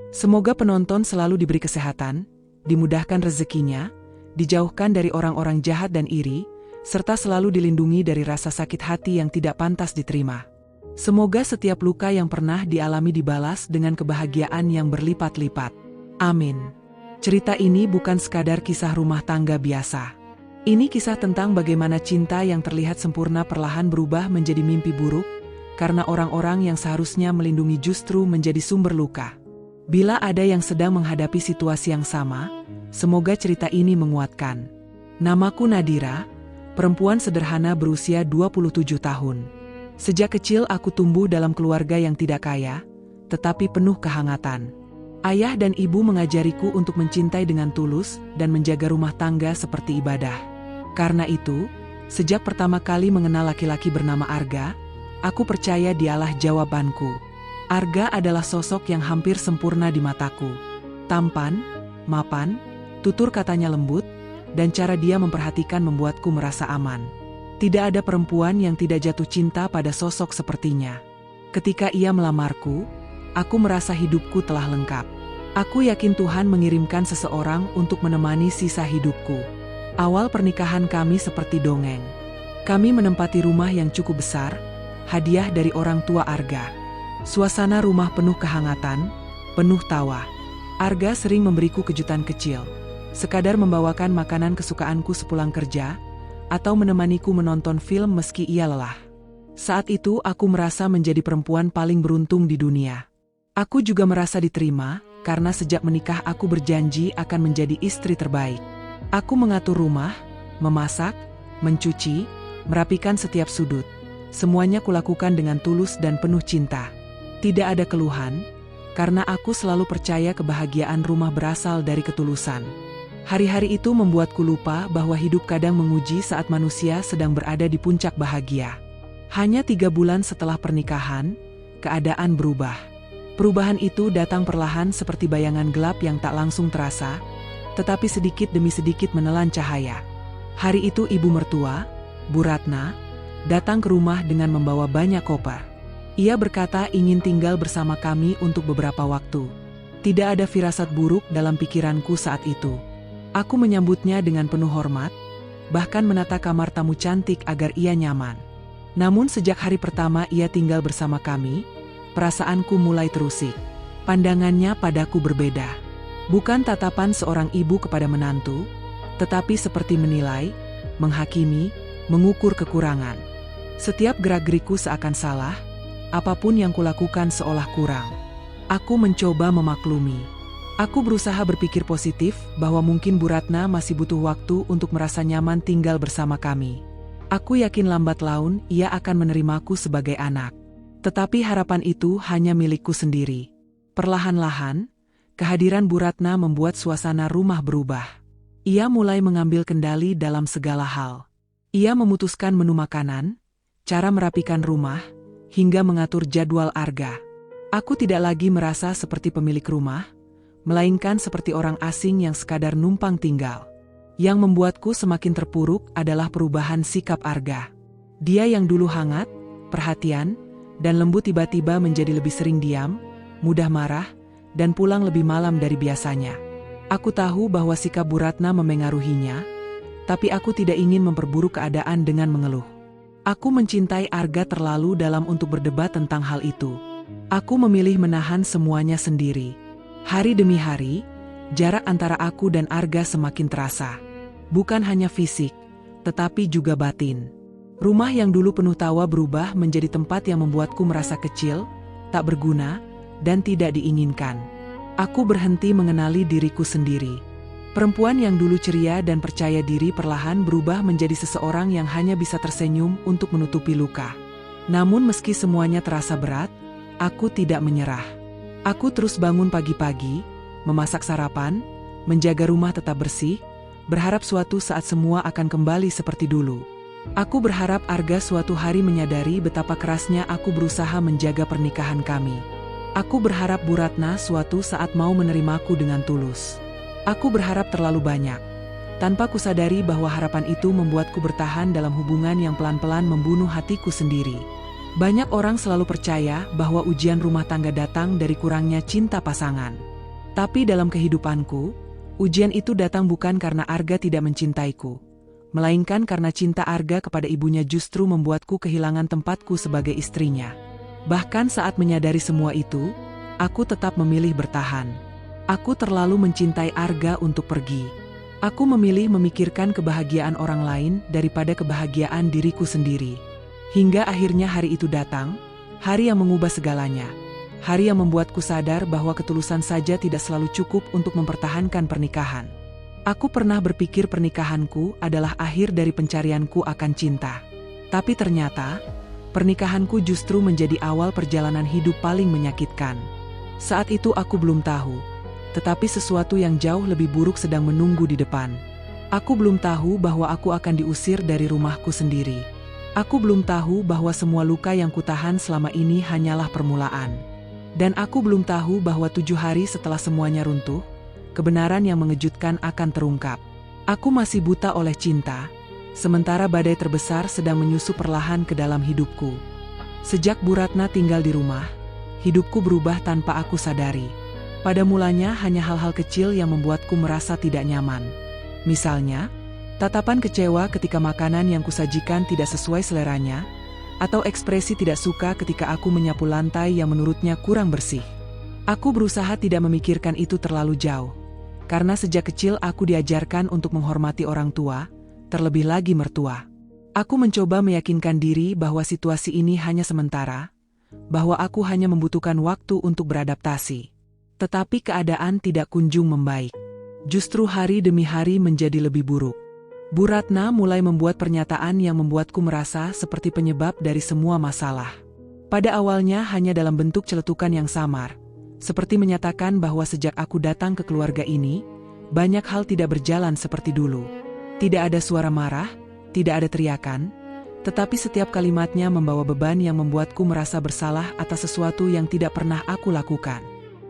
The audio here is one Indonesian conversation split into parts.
Semoga penonton selalu diberi kesehatan, dimudahkan rezekinya, dijauhkan dari orang-orang jahat dan iri, serta selalu dilindungi dari rasa sakit hati yang tidak pantas diterima. Semoga setiap luka yang pernah dialami dibalas dengan kebahagiaan yang berlipat-lipat. Amin. Cerita ini bukan sekadar kisah rumah tangga biasa. Ini kisah tentang bagaimana cinta yang terlihat sempurna perlahan berubah menjadi mimpi buruk, karena orang-orang yang seharusnya melindungi justru menjadi sumber luka. Bila ada yang sedang menghadapi situasi yang sama, semoga cerita ini menguatkan. Namaku Nadira, perempuan sederhana berusia 27 tahun. Sejak kecil aku tumbuh dalam keluarga yang tidak kaya, tetapi penuh kehangatan. Ayah dan ibu mengajariku untuk mencintai dengan tulus dan menjaga rumah tangga seperti ibadah. Karena itu, sejak pertama kali mengenal laki-laki bernama Arga, aku percaya dialah jawabanku. Arga adalah sosok yang hampir sempurna di mataku. Tampan, mapan, tutur katanya lembut, dan cara dia memperhatikan membuatku merasa aman. Tidak ada perempuan yang tidak jatuh cinta pada sosok sepertinya. Ketika ia melamarku, aku merasa hidupku telah lengkap. Aku yakin Tuhan mengirimkan seseorang untuk menemani sisa hidupku. Awal pernikahan kami seperti dongeng. Kami menempati rumah yang cukup besar, hadiah dari orang tua Arga. Suasana rumah penuh kehangatan, penuh tawa. Arga sering memberiku kejutan kecil, sekadar membawakan makanan kesukaanku sepulang kerja, atau menemaniku menonton film meski ia lelah. Saat itu aku merasa menjadi perempuan paling beruntung di dunia. Aku juga merasa diterima, karena sejak menikah aku berjanji akan menjadi istri terbaik. Aku mengatur rumah, memasak, mencuci, merapikan setiap sudut. Semuanya kulakukan dengan tulus dan penuh cinta. Tidak ada keluhan, karena aku selalu percaya kebahagiaan rumah berasal dari ketulusan. Hari-hari itu membuatku lupa bahwa hidup kadang menguji saat manusia sedang berada di puncak bahagia. Hanya 3 bulan setelah pernikahan, keadaan berubah. Perubahan itu datang perlahan seperti bayangan gelap yang tak langsung terasa, tetapi sedikit demi sedikit menelan cahaya. Hari itu ibu mertua, Bu Ratna, datang ke rumah dengan membawa banyak koper. Ia berkata ingin tinggal bersama kami untuk beberapa waktu. Tidak ada firasat buruk dalam pikiranku saat itu. Aku menyambutnya dengan penuh hormat, bahkan menata kamar tamu cantik agar ia nyaman. Namun sejak hari pertama ia tinggal bersama kami, perasaanku mulai terusik. Pandangannya padaku berbeda. Bukan tatapan seorang ibu kepada menantu, tetapi seperti menilai, menghakimi, mengukur kekurangan. Setiap gerak-gerikku seakan salah, apapun yang kulakukan seolah kurang. Aku mencoba memaklumi. Aku berusaha berpikir positif bahwa mungkin Bu Ratna masih butuh waktu untuk merasa nyaman tinggal bersama kami. Aku yakin lambat laun ia akan menerimaku sebagai anak. Tetapi harapan itu hanya milikku sendiri. Perlahan-lahan, kehadiran Bu Ratna membuat suasana rumah berubah. Ia mulai mengambil kendali dalam segala hal. Ia memutuskan menu makanan, cara merapikan rumah, hingga mengatur jadwal Arga. Aku tidak lagi merasa seperti pemilik rumah, melainkan seperti orang asing yang sekadar numpang tinggal. Yang membuatku semakin terpuruk adalah perubahan sikap Arga. Dia yang dulu hangat, perhatian, dan lembut tiba-tiba menjadi lebih sering diam, mudah marah, dan pulang lebih malam dari biasanya. Aku tahu bahwa sikap Bu Ratna memengaruhinya, tapi aku tidak ingin memperburuk keadaan dengan mengeluh. Aku mencintai Arga terlalu dalam untuk berdebat tentang hal itu. Aku memilih menahan semuanya sendiri. Hari demi hari, jarak antara aku dan Arga semakin terasa. Bukan hanya fisik, tetapi juga batin. Rumah yang dulu penuh tawa berubah menjadi tempat yang membuatku merasa kecil, tak berguna, dan tidak diinginkan. Aku berhenti mengenali diriku sendiri. Perempuan yang dulu ceria dan percaya diri perlahan berubah menjadi seseorang yang hanya bisa tersenyum untuk menutupi luka. Namun meski semuanya terasa berat, aku tidak menyerah. Aku terus bangun pagi-pagi, memasak sarapan, menjaga rumah tetap bersih, berharap suatu saat semua akan kembali seperti dulu. Aku berharap Arga suatu hari menyadari betapa kerasnya aku berusaha menjaga pernikahan kami. Aku berharap Bu Ratna suatu saat mau menerimaku dengan tulus. Aku berharap terlalu banyak, tanpa kusadari bahwa harapan itu membuatku bertahan dalam hubungan yang pelan-pelan membunuh hatiku sendiri. Banyak orang selalu percaya bahwa ujian rumah tangga datang dari kurangnya cinta pasangan. Tapi dalam kehidupanku, ujian itu datang bukan karena Arga tidak mencintaiku, melainkan karena cinta Arga kepada ibunya justru membuatku kehilangan tempatku sebagai istrinya. Bahkan saat menyadari semua itu, aku tetap memilih bertahan. Aku terlalu mencintai Arga untuk pergi. Aku memilih memikirkan kebahagiaan orang lain daripada kebahagiaan diriku sendiri. Hingga akhirnya hari itu datang, hari yang mengubah segalanya. Hari yang membuatku sadar bahwa ketulusan saja tidak selalu cukup untuk mempertahankan pernikahan. Aku pernah berpikir pernikahanku adalah akhir dari pencarianku akan cinta. Tapi ternyata, pernikahanku justru menjadi awal perjalanan hidup paling menyakitkan. Saat itu aku belum tahu, tetapi sesuatu yang jauh lebih buruk sedang menunggu di depan. Aku belum tahu bahwa aku akan diusir dari rumahku sendiri. Aku belum tahu bahwa semua luka yang kutahan selama ini hanyalah permulaan. Dan aku belum tahu bahwa 7 hari setelah semuanya runtuh, kebenaran yang mengejutkan akan terungkap. Aku masih buta oleh cinta, sementara badai terbesar sedang menyusup perlahan ke dalam hidupku. Sejak Bu Ratna tinggal di rumah, hidupku berubah tanpa aku sadari. Pada mulanya hanya hal-hal kecil yang membuatku merasa tidak nyaman. Misalnya, tatapan kecewa ketika makanan yang kusajikan tidak sesuai seleranya, atau ekspresi tidak suka ketika aku menyapu lantai yang menurutnya kurang bersih. Aku berusaha tidak memikirkan itu terlalu jauh, karena sejak kecil aku diajarkan untuk menghormati orang tua, terlebih lagi mertua. Aku mencoba meyakinkan diri bahwa situasi ini hanya sementara, bahwa aku hanya membutuhkan waktu untuk beradaptasi. Tetapi keadaan tidak kunjung membaik. Justru hari demi hari menjadi lebih buruk. Bu Ratna mulai membuat pernyataan yang membuatku merasa seperti penyebab dari semua masalah. Pada awalnya hanya dalam bentuk celetukan yang samar, seperti menyatakan bahwa sejak aku datang ke keluarga ini, banyak hal tidak berjalan seperti dulu. Tidak ada suara marah, tidak ada teriakan, tetapi setiap kalimatnya membawa beban yang membuatku merasa bersalah atas sesuatu yang tidak pernah aku lakukan.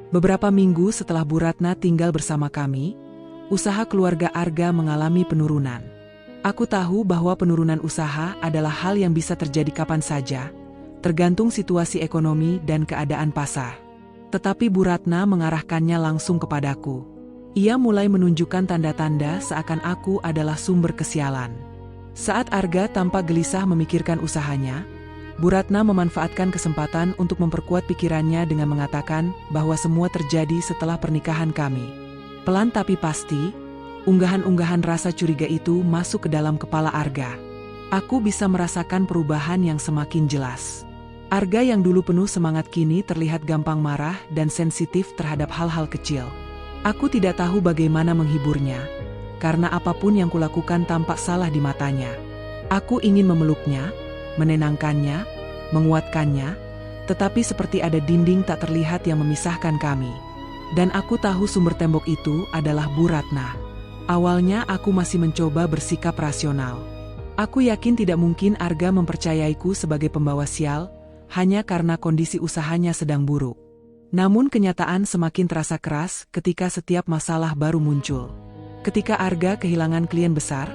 Beberapa minggu setelah Bu Ratna tinggal bersama kami, usaha keluarga Arga mengalami penurunan. Aku tahu bahwa penurunan usaha adalah hal yang bisa terjadi kapan saja, tergantung situasi ekonomi dan keadaan pasar. Tetapi Bu Ratna mengarahkannya langsung kepadaku. Ia mulai menunjukkan tanda-tanda seakan aku adalah sumber kesialan. Saat Arga tampak gelisah memikirkan usahanya, Bu Ratna memanfaatkan kesempatan untuk memperkuat pikirannya dengan mengatakan bahwa semua terjadi setelah pernikahan kami. Pelan tapi pasti, unggahan-unggahan rasa curiga itu masuk ke dalam kepala Arga. Aku bisa merasakan perubahan yang semakin jelas. Arga yang dulu penuh semangat kini terlihat gampang marah dan sensitif terhadap hal-hal kecil. Aku tidak tahu bagaimana menghiburnya, karena apapun yang kulakukan tampak salah di matanya. Aku ingin memeluknya, menenangkannya, menguatkannya, tetapi seperti ada dinding tak terlihat yang memisahkan kami. Dan aku tahu sumber tembok itu adalah Bu Ratna. Awalnya aku masih mencoba bersikap rasional. Aku yakin tidak mungkin Arga mempercayaiku sebagai pembawa sial, hanya karena kondisi usahanya sedang buruk. Namun kenyataan semakin terasa keras ketika setiap masalah baru muncul. Ketika Arga kehilangan klien besar,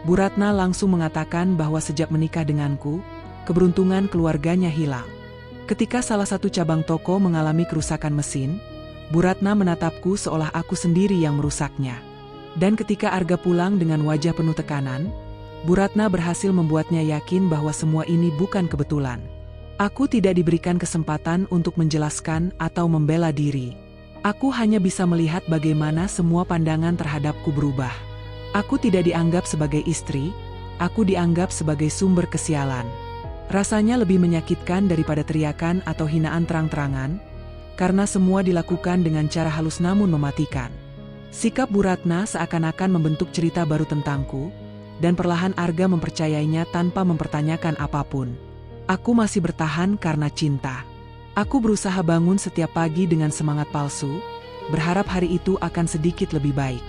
Bu Ratna langsung mengatakan bahwa sejak menikah denganku, keberuntungan keluarganya hilang. Ketika salah satu cabang toko mengalami kerusakan mesin, Bu Ratna menatapku seolah aku sendiri yang merusaknya. Dan ketika Arga pulang dengan wajah penuh tekanan, Bu Ratna berhasil membuatnya yakin bahwa semua ini bukan kebetulan. Aku tidak diberikan kesempatan untuk menjelaskan atau membela diri. Aku hanya bisa melihat bagaimana semua pandangan terhadapku berubah. Aku tidak dianggap sebagai istri, aku dianggap sebagai sumber kesialan. Rasanya lebih menyakitkan daripada teriakan atau hinaan terang-terangan, karena semua dilakukan dengan cara halus namun mematikan. Sikap Bu Ratna seakan-akan membentuk cerita baru tentangku, dan perlahan Arga mempercayainya tanpa mempertanyakan apapun. Aku masih bertahan karena cinta. Aku berusaha bangun setiap pagi dengan semangat palsu, berharap hari itu akan sedikit lebih baik.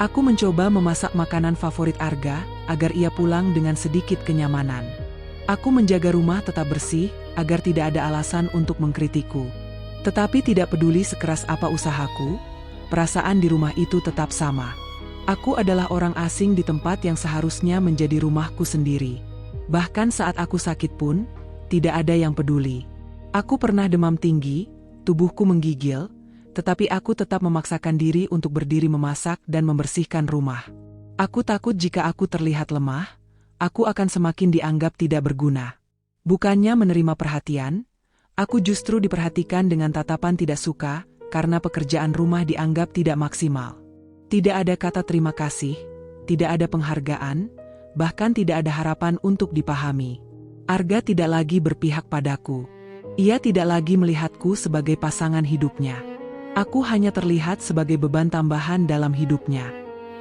Aku mencoba memasak makanan favorit Arga, agar ia pulang dengan sedikit kenyamanan. Aku menjaga rumah tetap bersih, agar tidak ada alasan untuk mengkritikku. Tetapi tidak peduli sekeras apa usahaku, perasaan di rumah itu tetap sama. Aku adalah orang asing di tempat yang seharusnya menjadi rumahku sendiri. Bahkan saat aku sakit pun, tidak ada yang peduli. Aku pernah demam tinggi, tubuhku menggigil, Tetapi aku tetap memaksakan diri untuk berdiri memasak dan membersihkan rumah. Aku takut jika aku terlihat lemah, aku akan semakin dianggap tidak berguna. Bukannya menerima perhatian, aku justru diperhatikan dengan tatapan tidak suka karena pekerjaan rumah dianggap tidak maksimal. Tidak ada kata terima kasih, tidak ada penghargaan, bahkan tidak ada harapan untuk dipahami. Arga tidak lagi berpihak padaku. Ia tidak lagi melihatku sebagai pasangan hidupnya. Aku hanya terlihat sebagai beban tambahan dalam hidupnya.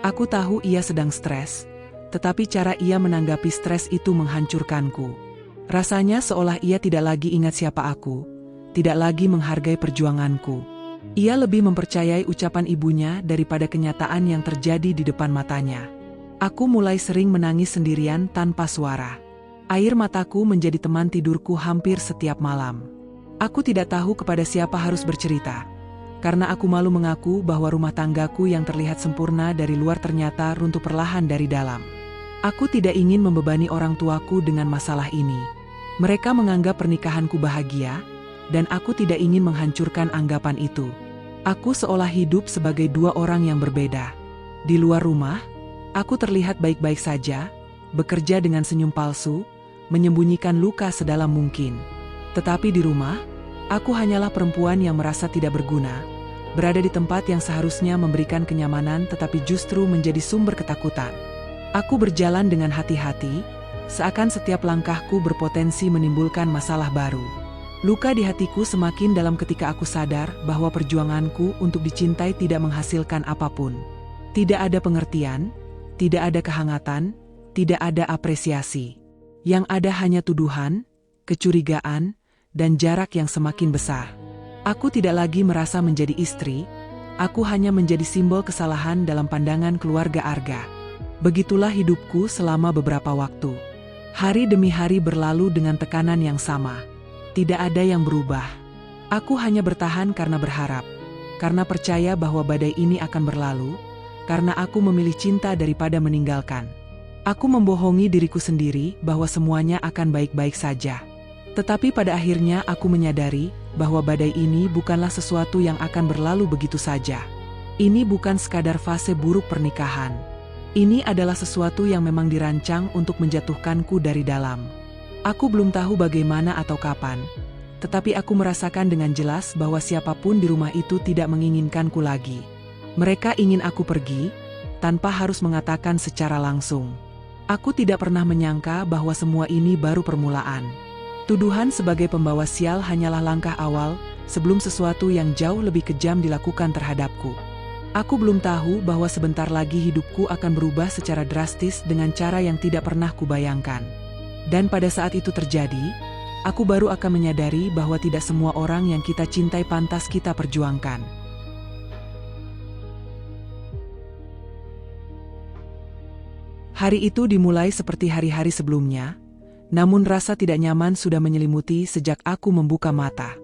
Aku tahu ia sedang stres, tetapi cara ia menanggapi stres itu menghancurkanku. Rasanya seolah ia tidak lagi ingat siapa aku, tidak lagi menghargai perjuanganku. Ia lebih mempercayai ucapan ibunya daripada kenyataan yang terjadi di depan matanya. Aku mulai sering menangis sendirian tanpa suara. Air mataku menjadi teman tidurku hampir setiap malam. Aku tidak tahu kepada siapa harus bercerita. Karena aku malu mengaku bahwa rumah tanggaku yang terlihat sempurna dari luar ternyata runtuh perlahan dari dalam. Aku tidak ingin membebani orang tuaku dengan masalah ini. Mereka menganggap pernikahanku bahagia, dan aku tidak ingin menghancurkan anggapan itu. Aku seolah hidup sebagai dua orang yang berbeda. Di luar rumah, aku terlihat baik-baik saja, bekerja dengan senyum palsu, menyembunyikan luka sedalam mungkin. Tetapi di rumah, aku hanyalah perempuan yang merasa tidak berguna, berada di tempat yang seharusnya memberikan kenyamanan tetapi justru menjadi sumber ketakutan. Aku berjalan dengan hati-hati, seakan setiap langkahku berpotensi menimbulkan masalah baru. Luka di hatiku semakin dalam ketika aku sadar bahwa perjuanganku untuk dicintai tidak menghasilkan apapun. Tidak ada pengertian, tidak ada kehangatan, tidak ada apresiasi. Yang ada hanya tuduhan, kecurigaan, dan jarak yang semakin besar. Aku tidak lagi merasa menjadi istri, aku hanya menjadi simbol kesalahan dalam pandangan keluarga Arga. Begitulah hidupku selama beberapa waktu. Hari demi hari berlalu dengan tekanan yang sama. Tidak ada yang berubah. Aku hanya bertahan karena berharap, karena percaya bahwa badai ini akan berlalu, karena aku memilih cinta daripada meninggalkan. Aku membohongi diriku sendiri bahwa semuanya akan baik-baik saja. Tetapi pada akhirnya aku menyadari bahwa badai ini bukanlah sesuatu yang akan berlalu begitu saja. Ini bukan sekadar fase buruk pernikahan. Ini adalah sesuatu yang memang dirancang untuk menjatuhkanku dari dalam. Aku belum tahu bagaimana atau kapan, tetapi aku merasakan dengan jelas bahwa siapapun di rumah itu tidak menginginkanku lagi. Mereka ingin aku pergi, tanpa harus mengatakan secara langsung. Aku tidak pernah menyangka bahwa semua ini baru permulaan. Tuduhan sebagai pembawa sial hanyalah langkah awal sebelum sesuatu yang jauh lebih kejam dilakukan terhadapku. Aku belum tahu bahwa sebentar lagi hidupku akan berubah secara drastis dengan cara yang tidak pernah kubayangkan. Dan pada saat itu terjadi, aku baru akan menyadari bahwa tidak semua orang yang kita cintai pantas kita perjuangkan. Hari itu dimulai seperti hari-hari sebelumnya. Namun rasa tidak nyaman sudah menyelimuti sejak aku membuka mata.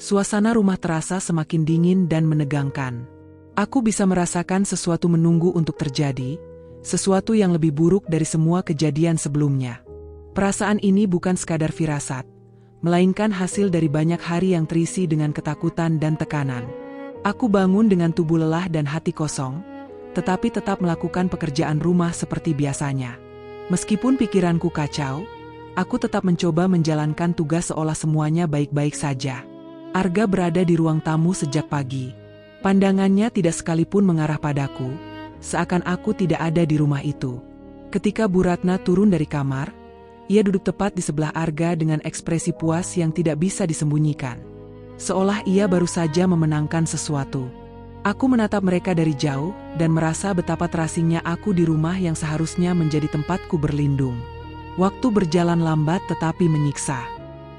Suasana rumah terasa semakin dingin dan menegangkan. Aku bisa merasakan sesuatu menunggu untuk terjadi, sesuatu yang lebih buruk dari semua kejadian sebelumnya. Perasaan ini bukan sekadar firasat, melainkan hasil dari banyak hari yang terisi dengan ketakutan dan tekanan. Aku bangun dengan tubuh lelah dan hati kosong, tetapi tetap melakukan pekerjaan rumah seperti biasanya. Meskipun pikiranku kacau, aku tetap mencoba menjalankan tugas seolah semuanya baik-baik saja. Arga berada di ruang tamu sejak pagi. Pandangannya tidak sekalipun mengarah padaku, seakan aku tidak ada di rumah itu. Ketika Bu Ratna turun dari kamar, ia duduk tepat di sebelah Arga dengan ekspresi puas yang tidak bisa disembunyikan. Seolah ia baru saja memenangkan sesuatu. Aku menatap mereka dari jauh dan merasa betapa terasingnya aku di rumah yang seharusnya menjadi tempatku berlindung. Waktu berjalan lambat tetapi menyiksa.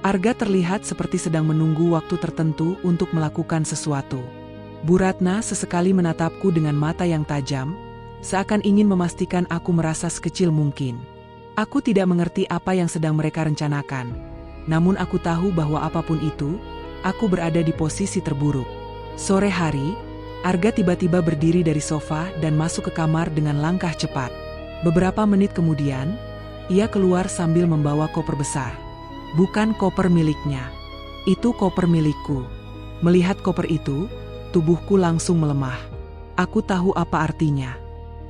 Arga terlihat seperti sedang menunggu waktu tertentu untuk melakukan sesuatu. Bu Ratna sesekali menatapku dengan mata yang tajam, seakan ingin memastikan aku merasa sekecil mungkin. Aku tidak mengerti apa yang sedang mereka rencanakan. Namun aku tahu bahwa apapun itu, aku berada di posisi terburuk. Sore hari, Arga tiba-tiba berdiri dari sofa dan masuk ke kamar dengan langkah cepat. Beberapa menit kemudian, ia keluar sambil membawa koper besar. Bukan koper miliknya. Itu koper milikku. Melihat koper itu, tubuhku langsung melemah. Aku tahu apa artinya.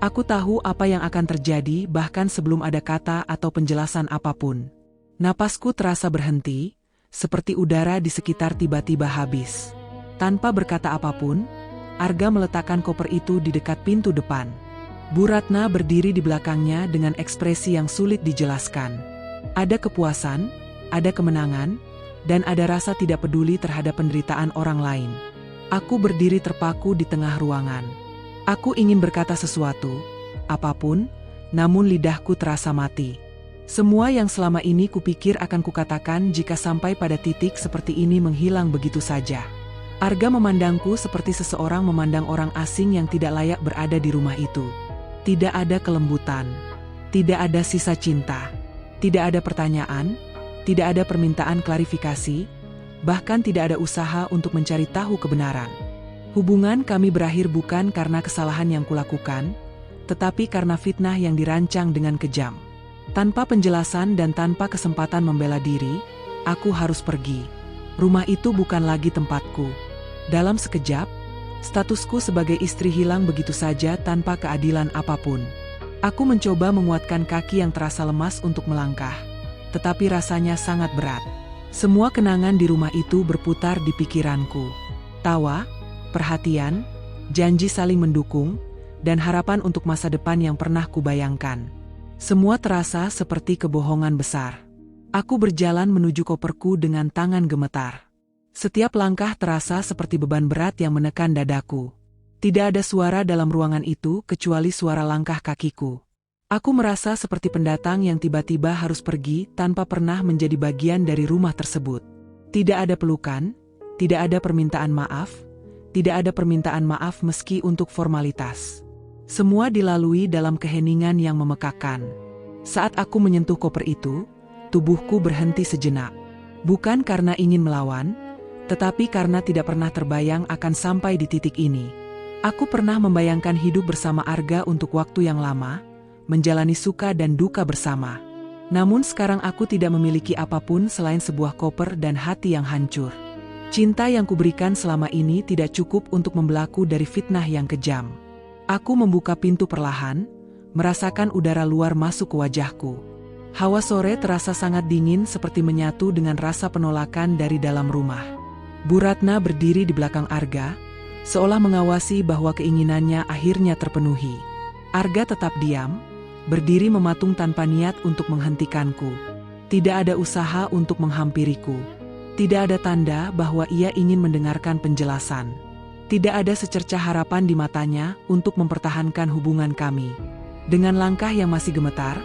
Aku tahu apa yang akan terjadi bahkan sebelum ada kata atau penjelasan apapun. Napasku terasa berhenti, seperti udara di sekitar tiba-tiba habis. Tanpa berkata apapun, Arga meletakkan koper itu di dekat pintu depan. Bu Ratna berdiri di belakangnya dengan ekspresi yang sulit dijelaskan. Ada kepuasan, ada kemenangan, dan ada rasa tidak peduli terhadap penderitaan orang lain. Aku berdiri terpaku di tengah ruangan. Aku ingin berkata sesuatu, apapun, namun lidahku terasa mati. Semua yang selama ini kupikir akan kukatakan jika sampai pada titik seperti ini menghilang begitu saja. Arga memandangku seperti seseorang memandang orang asing yang tidak layak berada di rumah itu. Tidak ada kelembutan, tidak ada sisa cinta, tidak ada pertanyaan, tidak ada permintaan klarifikasi, bahkan tidak ada usaha untuk mencari tahu kebenaran. Hubungan kami berakhir bukan karena kesalahan yang kulakukan, tetapi karena fitnah yang dirancang dengan kejam. Tanpa penjelasan dan tanpa kesempatan membela diri, aku harus pergi. Rumah itu bukan lagi tempatku. Dalam sekejap, statusku sebagai istri hilang begitu saja tanpa keadilan apapun. Aku mencoba menguatkan kaki yang terasa lemas untuk melangkah, tetapi rasanya sangat berat. Semua kenangan di rumah itu berputar di pikiranku. Tawa, perhatian, janji saling mendukung, dan harapan untuk masa depan yang pernah kubayangkan. Semua terasa seperti kebohongan besar. Aku berjalan menuju koperku dengan tangan gemetar. Setiap langkah terasa seperti beban berat yang menekan dadaku. Tidak ada suara dalam ruangan itu kecuali suara langkah kakiku. Aku merasa seperti pendatang yang tiba-tiba harus pergi tanpa pernah menjadi bagian dari rumah tersebut. Tidak ada pelukan, tidak ada permintaan maaf, tidak ada permintaan maaf meski untuk formalitas. Semua dilalui dalam keheningan yang memekakan. Saat aku menyentuh koper itu, tubuhku berhenti sejenak. Bukan karena ingin melawan, tetapi karena tidak pernah terbayang akan sampai di titik ini. Aku pernah membayangkan hidup bersama Arga untuk waktu yang lama, menjalani suka dan duka bersama. Namun sekarang aku tidak memiliki apapun selain sebuah koper dan hati yang hancur. Cinta yang kuberikan selama ini tidak cukup untuk membelahku dari fitnah yang kejam. Aku membuka pintu perlahan, merasakan udara luar masuk ke wajahku. Hawa sore terasa sangat dingin seperti menyatu dengan rasa penolakan dari dalam rumah. Bu Ratna berdiri di belakang Arga, seolah mengawasi bahwa keinginannya akhirnya terpenuhi. Arga tetap diam, berdiri mematung tanpa niat untuk menghentikanku. Tidak ada usaha untuk menghampiriku. Tidak ada tanda bahwa ia ingin mendengarkan penjelasan. Tidak ada secercah harapan di matanya untuk mempertahankan hubungan kami. Dengan langkah yang masih gemetar,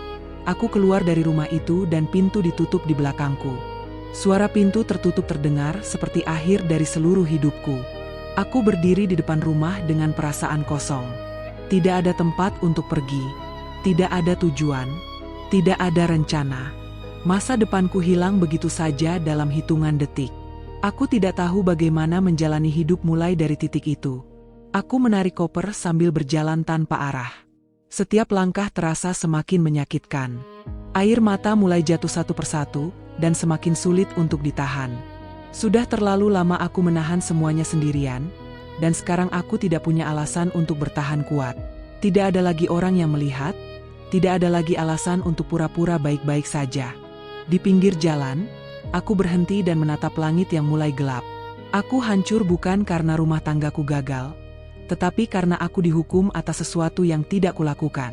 aku keluar dari rumah itu dan pintu ditutup di belakangku. Suara pintu tertutup terdengar seperti akhir dari seluruh hidupku. Aku berdiri di depan rumah dengan perasaan kosong. Tidak ada tempat untuk pergi. Tidak ada tujuan. Tidak ada rencana. Masa depanku hilang begitu saja dalam hitungan detik. Aku tidak tahu bagaimana menjalani hidup mulai dari titik itu. Aku menarik koper sambil berjalan tanpa arah. Setiap langkah terasa semakin menyakitkan. Air mata mulai jatuh satu persatu, dan semakin sulit untuk ditahan. Sudah terlalu lama aku menahan semuanya sendirian, dan sekarang aku tidak punya alasan untuk bertahan kuat. Tidak ada lagi orang yang melihat, tidak ada lagi alasan untuk pura-pura baik-baik saja. Di pinggir jalan, aku berhenti dan menatap langit yang mulai gelap. Aku hancur bukan karena rumah tanggaku gagal, tetapi karena aku dihukum atas sesuatu yang tidak kulakukan.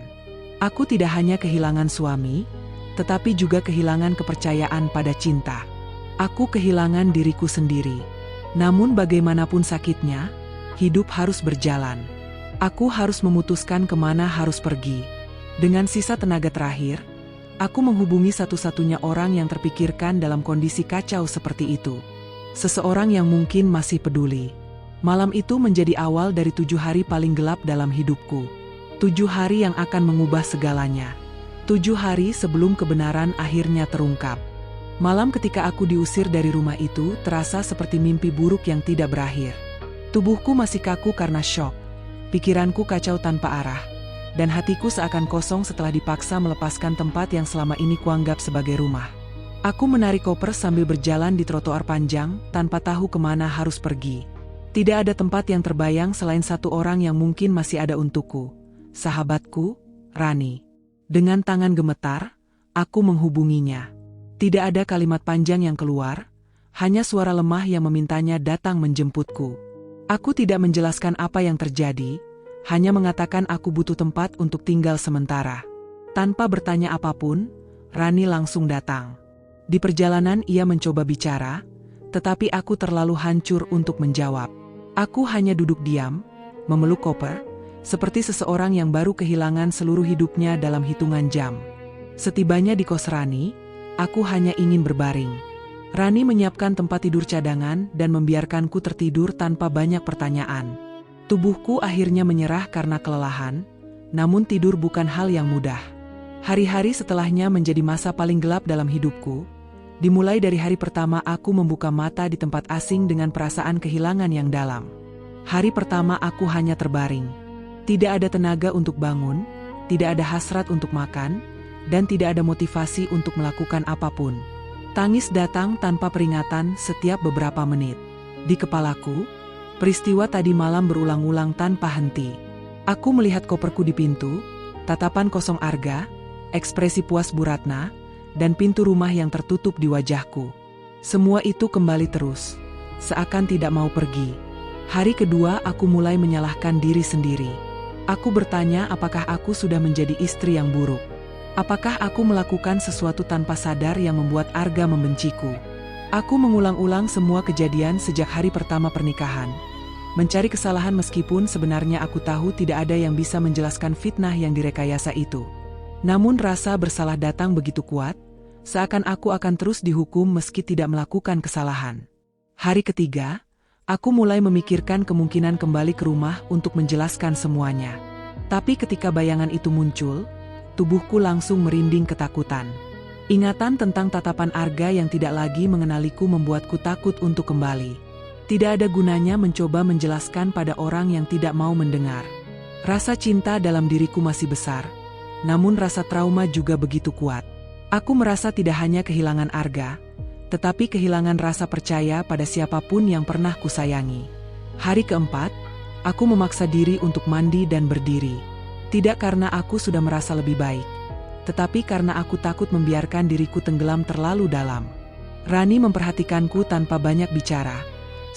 Aku tidak hanya kehilangan suami, tetapi juga kehilangan kepercayaan pada cinta. Aku kehilangan diriku sendiri. Namun bagaimanapun sakitnya, hidup harus berjalan. Aku harus memutuskan kemana harus pergi. Dengan sisa tenaga terakhir, aku menghubungi satu-satunya orang yang terpikirkan dalam kondisi kacau seperti itu. Seseorang yang mungkin masih peduli. Malam itu menjadi awal dari 7 hari paling gelap dalam hidupku. 7 hari yang akan mengubah segalanya. 7 hari sebelum kebenaran akhirnya terungkap. Malam ketika aku diusir dari rumah itu terasa seperti mimpi buruk yang tidak berakhir. Tubuhku masih kaku karena syok. Pikiranku kacau tanpa arah. Dan hatiku seakan kosong setelah dipaksa melepaskan tempat yang selama ini kuanggap sebagai rumah. Aku menarik koper sambil berjalan di trotoar panjang tanpa tahu kemana harus pergi. Tidak ada tempat yang terbayang selain satu orang yang mungkin masih ada untukku. Sahabatku, Rani. Dengan tangan gemetar, aku menghubunginya. Tidak ada kalimat panjang yang keluar, hanya suara lemah yang memintanya datang menjemputku. Aku tidak menjelaskan apa yang terjadi, hanya mengatakan aku butuh tempat untuk tinggal sementara. Tanpa bertanya apapun, Rani langsung datang. Di perjalanan ia mencoba bicara, tetapi aku terlalu hancur untuk menjawab. Aku hanya duduk diam, memeluk koper, seperti seseorang yang baru kehilangan seluruh hidupnya dalam hitungan jam. Setibanya di kos Rani, aku hanya ingin berbaring. Rani menyiapkan tempat tidur cadangan dan membiarkanku tertidur tanpa banyak pertanyaan. Tubuhku akhirnya menyerah karena kelelahan, namun tidur bukan hal yang mudah. Hari-hari setelahnya menjadi masa paling gelap dalam hidupku. Dimulai dari hari pertama aku membuka mata di tempat asing dengan perasaan kehilangan yang dalam. Hari pertama aku hanya terbaring. Tidak ada tenaga untuk bangun, tidak ada hasrat untuk makan, dan tidak ada motivasi untuk melakukan apapun. Tangis datang tanpa peringatan setiap beberapa menit. Di kepalaku, peristiwa tadi malam berulang-ulang tanpa henti. Aku melihat koperku di pintu, tatapan kosong Arga, ekspresi puas Bu Ratna, dan pintu rumah yang tertutup di wajahku. Semua itu kembali terus, seakan tidak mau pergi. Hari kedua aku mulai menyalahkan diri sendiri. Aku bertanya apakah aku sudah menjadi istri yang buruk. Apakah aku melakukan sesuatu tanpa sadar yang membuat Arga membenciku. Aku mengulang-ulang semua kejadian sejak hari pertama pernikahan. Mencari kesalahan meskipun sebenarnya aku tahu tidak ada yang bisa menjelaskan fitnah yang direkayasa itu. Namun rasa bersalah datang begitu kuat, seakan aku akan terus dihukum meski tidak melakukan kesalahan. Hari ketiga, aku mulai memikirkan kemungkinan kembali ke rumah untuk menjelaskan semuanya. Tapi ketika bayangan itu muncul, tubuhku langsung merinding ketakutan. Ingatan tentang tatapan Arga yang tidak lagi mengenaliku membuatku takut untuk kembali. Tidak ada gunanya mencoba menjelaskan pada orang yang tidak mau mendengar. Rasa cinta dalam diriku masih besar, namun rasa trauma juga begitu kuat. Aku merasa tidak hanya kehilangan Arga, tetapi kehilangan rasa percaya pada siapapun yang pernah kusayangi. Hari keempat, aku memaksa diri untuk mandi dan berdiri. Tidak karena aku sudah merasa lebih baik, tetapi karena aku takut membiarkan diriku tenggelam terlalu dalam. Rani memperhatikanku tanpa banyak bicara,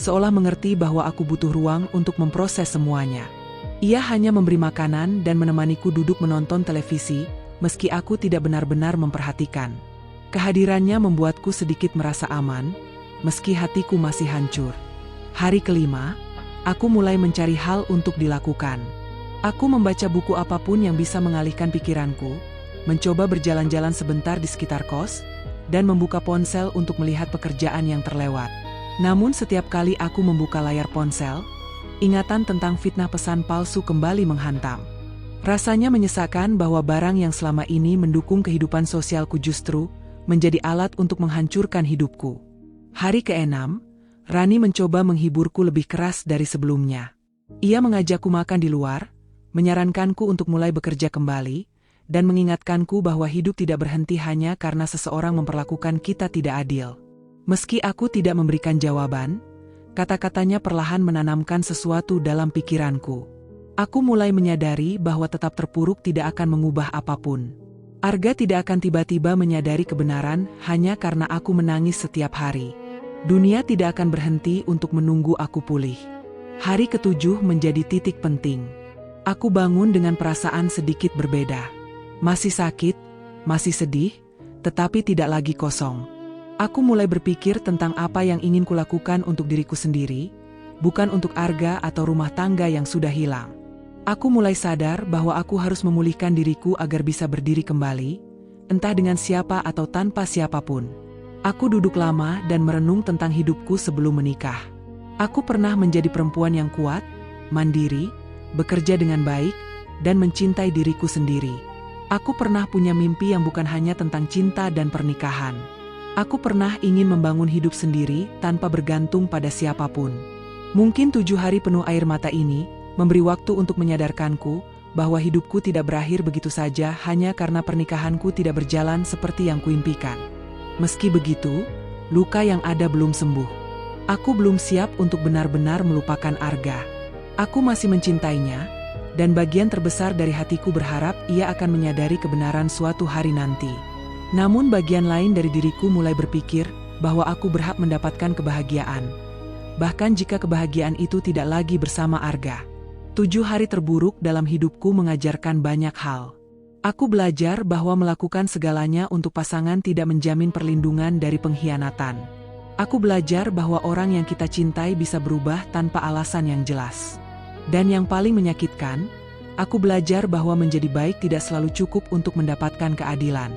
seolah mengerti bahwa aku butuh ruang untuk memproses semuanya. Ia hanya memberi makanan dan menemaniku duduk menonton televisi, meski aku tidak benar-benar memperhatikan. Kehadirannya membuatku sedikit merasa aman, meski hatiku masih hancur. Hari kelima, aku mulai mencari hal untuk dilakukan. Aku membaca buku apapun yang bisa mengalihkan pikiranku, mencoba berjalan-jalan sebentar di sekitar kos, dan membuka ponsel untuk melihat pekerjaan yang terlewat. Namun setiap kali aku membuka layar ponsel, ingatan tentang fitnah pesan palsu kembali menghantam. Rasanya menyesakan bahwa barang yang selama ini mendukung kehidupan sosialku justru menjadi alat untuk menghancurkan hidupku. Hari ke-6, Rani mencoba menghiburku lebih keras dari sebelumnya. Ia mengajakku makan di luar, menyarankanku untuk mulai bekerja kembali, dan mengingatkanku bahwa hidup tidak berhenti hanya karena seseorang memperlakukan kita tidak adil. Meski aku tidak memberikan jawaban, kata-katanya perlahan menanamkan sesuatu dalam pikiranku. Aku mulai menyadari bahwa tetap terpuruk tidak akan mengubah apapun. Arga tidak akan tiba-tiba menyadari kebenaran hanya karena aku menangis setiap hari. Dunia tidak akan berhenti untuk menunggu aku pulih. Hari ke-7 menjadi titik penting. Aku bangun dengan perasaan sedikit berbeda. Masih sakit, masih sedih, tetapi tidak lagi kosong. Aku mulai berpikir tentang apa yang ingin kulakukan untuk diriku sendiri, bukan untuk Arga atau rumah tangga yang sudah hilang. Aku mulai sadar bahwa aku harus memulihkan diriku agar bisa berdiri kembali, entah dengan siapa atau tanpa siapapun. Aku duduk lama dan merenung tentang hidupku sebelum menikah. Aku pernah menjadi perempuan yang kuat, mandiri, bekerja dengan baik, dan mencintai diriku sendiri. Aku pernah punya mimpi yang bukan hanya tentang cinta dan pernikahan. Aku pernah ingin membangun hidup sendiri tanpa bergantung pada siapapun. Mungkin 7 hari penuh air mata ini memberi waktu untuk menyadarkanku bahwa hidupku tidak berakhir begitu saja hanya karena pernikahanku tidak berjalan seperti yang kuimpikan. Meski begitu, luka yang ada belum sembuh. Aku belum siap untuk benar-benar melupakan Arga. Aku masih mencintainya, dan bagian terbesar dari hatiku berharap ia akan menyadari kebenaran suatu hari nanti. Namun bagian lain dari diriku mulai berpikir bahwa aku berhak mendapatkan kebahagiaan. Bahkan jika kebahagiaan itu tidak lagi bersama Arga. 7 hari terburuk dalam hidupku mengajarkan banyak hal. Aku belajar bahwa melakukan segalanya untuk pasangan tidak menjamin perlindungan dari pengkhianatan. Aku belajar bahwa orang yang kita cintai bisa berubah tanpa alasan yang jelas. Dan yang paling menyakitkan, aku belajar bahwa menjadi baik tidak selalu cukup untuk mendapatkan keadilan.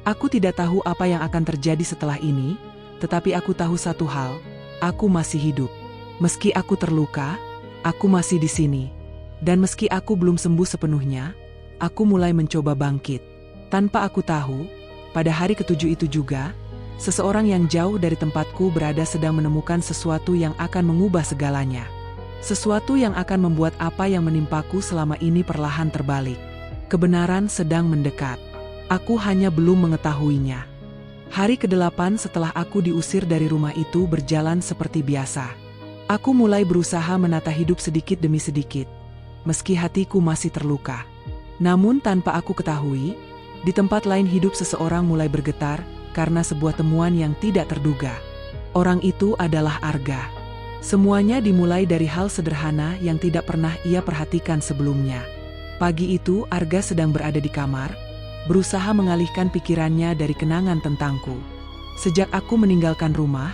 Aku tidak tahu apa yang akan terjadi setelah ini, tetapi aku tahu satu hal, aku masih hidup. Meski aku terluka, aku masih di sini. Dan meski aku belum sembuh sepenuhnya, aku mulai mencoba bangkit. Tanpa aku tahu, pada hari ke-7 itu juga, seseorang yang jauh dari tempatku berada sedang menemukan sesuatu yang akan mengubah segalanya. Sesuatu yang akan membuat apa yang menimpaku selama ini perlahan terbalik. Kebenaran sedang mendekat. Aku hanya belum mengetahuinya. Hari ke-8 setelah aku diusir dari rumah itu berjalan seperti biasa. Aku mulai berusaha menata hidup sedikit demi sedikit, meski hatiku masih terluka. Namun tanpa aku ketahui, di tempat lain hidup seseorang mulai bergetar karena sebuah temuan yang tidak terduga. Orang itu adalah Arga. Semuanya dimulai dari hal sederhana yang tidak pernah ia perhatikan sebelumnya. Pagi itu Arga sedang berada di kamar, berusaha mengalihkan pikirannya dari kenangan tentangku. Sejak aku meninggalkan rumah,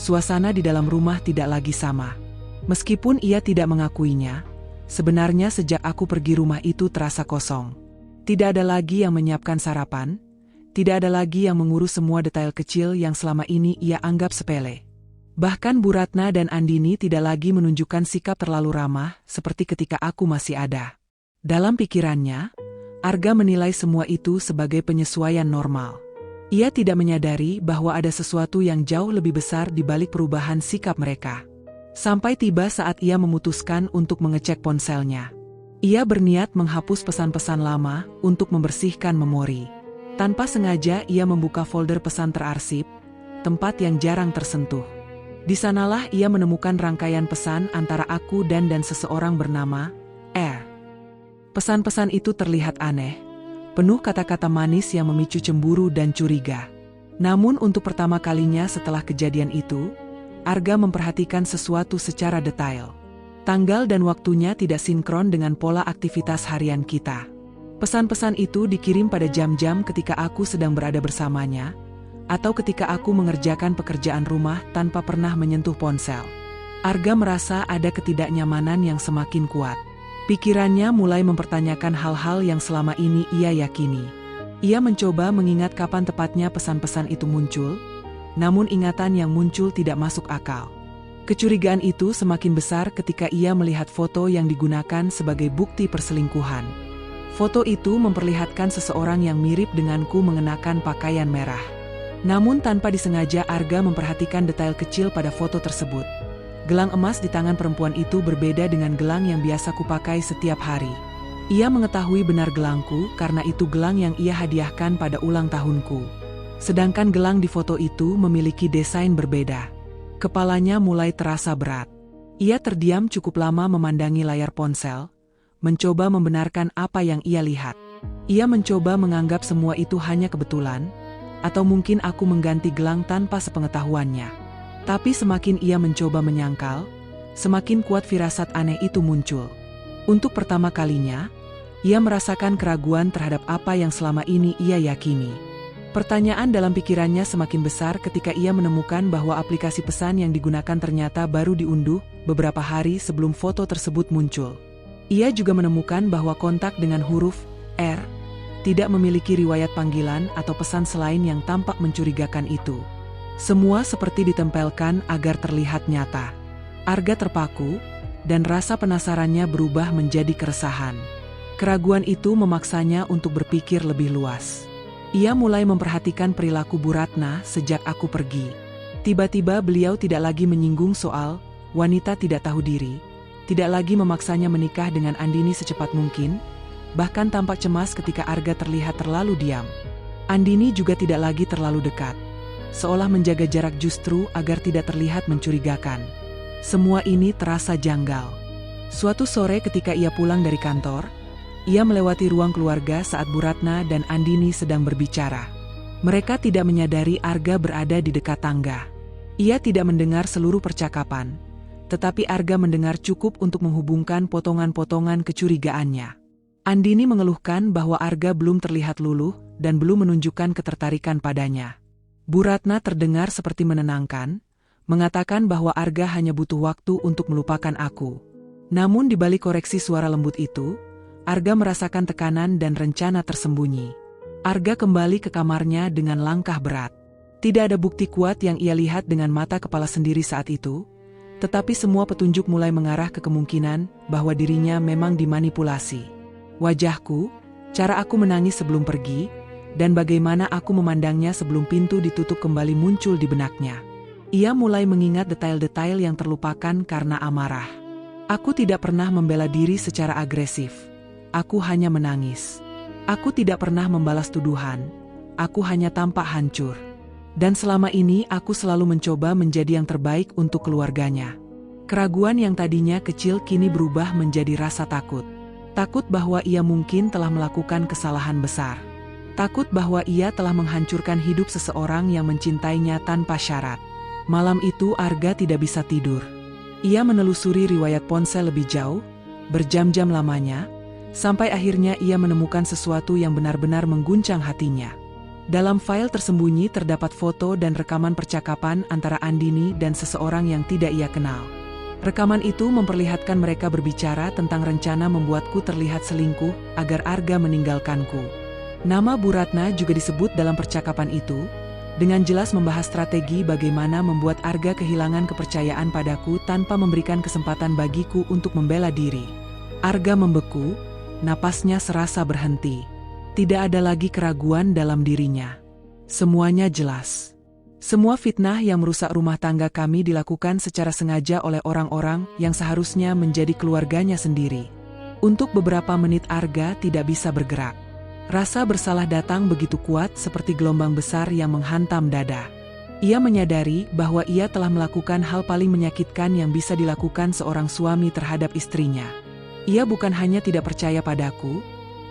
suasana di dalam rumah tidak lagi sama. Meskipun ia tidak mengakuinya, sebenarnya sejak aku pergi rumah itu terasa kosong. Tidak ada lagi yang menyiapkan sarapan, tidak ada lagi yang mengurus semua detail kecil yang selama ini ia anggap sepele. Bahkan Bu Ratna dan Andini tidak lagi menunjukkan sikap terlalu ramah seperti ketika aku masih ada. Dalam pikirannya, Arga menilai semua itu sebagai penyesuaian normal. Ia tidak menyadari bahwa ada sesuatu yang jauh lebih besar di balik perubahan sikap mereka. Sampai tiba saat ia memutuskan untuk mengecek ponselnya. Ia berniat menghapus pesan-pesan lama untuk membersihkan memori. Tanpa sengaja ia membuka folder pesan terarsip, tempat yang jarang tersentuh. Di sanalah ia menemukan rangkaian pesan antara aku dan seseorang bernama R. Pesan-pesan itu terlihat aneh, penuh kata-kata manis yang memicu cemburu dan curiga. Namun untuk pertama kalinya setelah kejadian itu, Arga memperhatikan sesuatu secara detail. Tanggal dan waktunya tidak sinkron dengan pola aktivitas harian kita. Pesan-pesan itu dikirim pada jam-jam ketika aku sedang berada bersamanya, atau ketika aku mengerjakan pekerjaan rumah tanpa pernah menyentuh ponsel. Arga merasa ada ketidaknyamanan yang semakin kuat. Pikirannya mulai mempertanyakan hal-hal yang selama ini ia yakini. Ia mencoba mengingat kapan tepatnya pesan-pesan itu muncul, namun ingatan yang muncul tidak masuk akal. Kecurigaan itu semakin besar ketika ia melihat foto yang digunakan sebagai bukti perselingkuhan. Foto itu memperlihatkan seseorang yang mirip denganku mengenakan pakaian merah. Namun tanpa disengaja Arga memperhatikan detail kecil pada foto tersebut. Gelang emas di tangan perempuan itu berbeda dengan gelang yang biasa kupakai setiap hari. Ia mengetahui benar gelangku karena itu gelang yang ia hadiahkan pada ulang tahunku. Sedangkan gelang di foto itu memiliki desain berbeda. Kepalanya mulai terasa berat. Ia terdiam cukup lama memandangi layar ponsel, mencoba membenarkan apa yang ia lihat. Ia mencoba menganggap semua itu hanya kebetulan, atau mungkin aku mengganti gelang tanpa sepengetahuannya. Tapi semakin ia mencoba menyangkal, semakin kuat firasat aneh itu muncul. Untuk pertama kalinya, ia merasakan keraguan terhadap apa yang selama ini ia yakini. Pertanyaan dalam pikirannya semakin besar ketika ia menemukan bahwa aplikasi pesan yang digunakan ternyata baru diunduh beberapa hari sebelum foto tersebut muncul. Ia juga menemukan bahwa kontak dengan huruf R tidak memiliki riwayat panggilan atau pesan selain yang tampak mencurigakan itu. Semua seperti ditempelkan agar terlihat nyata. Arga terpaku, dan rasa penasarannya berubah menjadi keresahan. Keraguan itu memaksanya untuk berpikir lebih luas. Ia mulai memperhatikan perilaku Bu Ratna sejak aku pergi. Tiba-tiba beliau tidak lagi menyinggung soal wanita tidak tahu diri, tidak lagi memaksanya menikah dengan Andini secepat mungkin, bahkan tampak cemas ketika Arga terlihat terlalu diam. Andini juga tidak lagi terlalu dekat. seolah menjaga jarak justru agar tidak terlihat mencurigakan. Semua ini terasa janggal. Suatu sore ketika ia pulang dari kantor, ia melewati ruang keluarga saat Bu Ratna dan Andini sedang berbicara. Mereka tidak menyadari Arga berada di dekat tangga. Ia tidak mendengar seluruh percakapan, tetapi Arga mendengar cukup untuk menghubungkan potongan-potongan kecurigaannya. Andini mengeluhkan bahwa Arga belum terlihat luluh dan belum menunjukkan ketertarikan padanya. Bu Ratna terdengar seperti menenangkan, mengatakan bahwa Arga hanya butuh waktu untuk melupakan aku. Namun di balik koreksi suara lembut itu, Arga merasakan tekanan dan rencana tersembunyi. Arga kembali ke kamarnya dengan langkah berat. Tidak ada bukti kuat yang ia lihat dengan mata kepala sendiri saat itu, tetapi semua petunjuk mulai mengarah ke kemungkinan bahwa dirinya memang dimanipulasi. Wajahku, cara aku menangis sebelum pergi, dan bagaimana aku memandangnya sebelum pintu ditutup kembali muncul di benaknya. Ia mulai mengingat detail-detail yang terlupakan karena amarah. Aku tidak pernah membela diri secara agresif. Aku hanya menangis. Aku tidak pernah membalas tuduhan. Aku hanya tampak hancur. Dan selama ini aku selalu mencoba menjadi yang terbaik untuk keluarganya. Keraguan yang tadinya kecil kini berubah menjadi rasa takut. Takut bahwa ia mungkin telah melakukan kesalahan besar. Takut bahwa ia telah menghancurkan hidup seseorang yang mencintainya tanpa syarat. Malam itu Arga tidak bisa tidur. Ia menelusuri riwayat ponsel lebih jauh, berjam-jam lamanya, sampai akhirnya ia menemukan sesuatu yang benar-benar mengguncang hatinya. Dalam file tersembunyi terdapat foto dan rekaman percakapan antara Andini dan seseorang yang tidak ia kenal. Rekaman itu memperlihatkan mereka berbicara tentang rencana membuatku terlihat selingkuh agar Arga meninggalkanku. Nama Bu Ratna juga disebut dalam percakapan itu, dengan jelas membahas strategi bagaimana membuat Arga kehilangan kepercayaan padaku tanpa memberikan kesempatan bagiku untuk membela diri. Arga membeku. Napasnya serasa berhenti. Tidak ada lagi keraguan dalam dirinya. Semuanya jelas. Semua fitnah yang merusak rumah tangga kami dilakukan secara sengaja oleh orang-orang yang seharusnya menjadi keluarganya sendiri. Untuk beberapa menit Arga tidak bisa bergerak. Rasa bersalah datang begitu kuat seperti gelombang besar yang menghantam dada. Ia menyadari bahwa ia telah melakukan hal paling menyakitkan yang bisa dilakukan seorang suami terhadap istrinya. Ia bukan hanya tidak percaya padaku,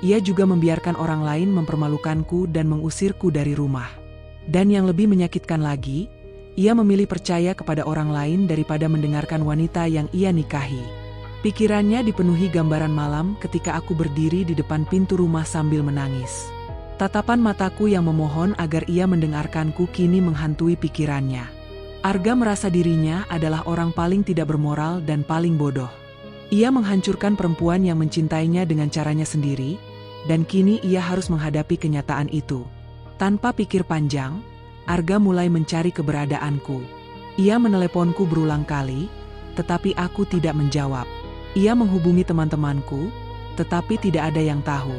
ia juga membiarkan orang lain mempermalukanku dan mengusirku dari rumah. Dan yang lebih menyakitkan lagi, ia memilih percaya kepada orang lain daripada mendengarkan wanita yang ia nikahi. Pikirannya dipenuhi gambaran malam ketika aku berdiri di depan pintu rumah sambil menangis. Tatapan mataku yang memohon agar ia mendengarkanku kini menghantui pikirannya. Arga merasa dirinya adalah orang paling tidak bermoral dan paling bodoh. Ia menghancurkan perempuan yang mencintainya dengan caranya sendiri, dan kini ia harus menghadapi kenyataan itu. Tanpa pikir panjang, Arga mulai mencari keberadaanku. Ia meneleponku berulang kali, tetapi aku tidak menjawab. Ia menghubungi teman-temanku, tetapi tidak ada yang tahu.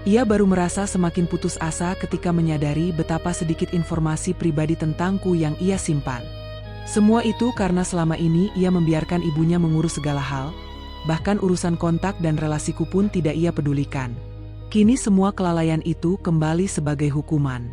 Ia baru merasa semakin putus asa ketika menyadari betapa sedikit informasi pribadi tentangku yang ia simpan. Semua itu karena selama ini ia membiarkan ibunya mengurus segala hal, bahkan urusan kontak dan relasiku pun tidak ia pedulikan. Kini semua kelalaian itu kembali sebagai hukuman.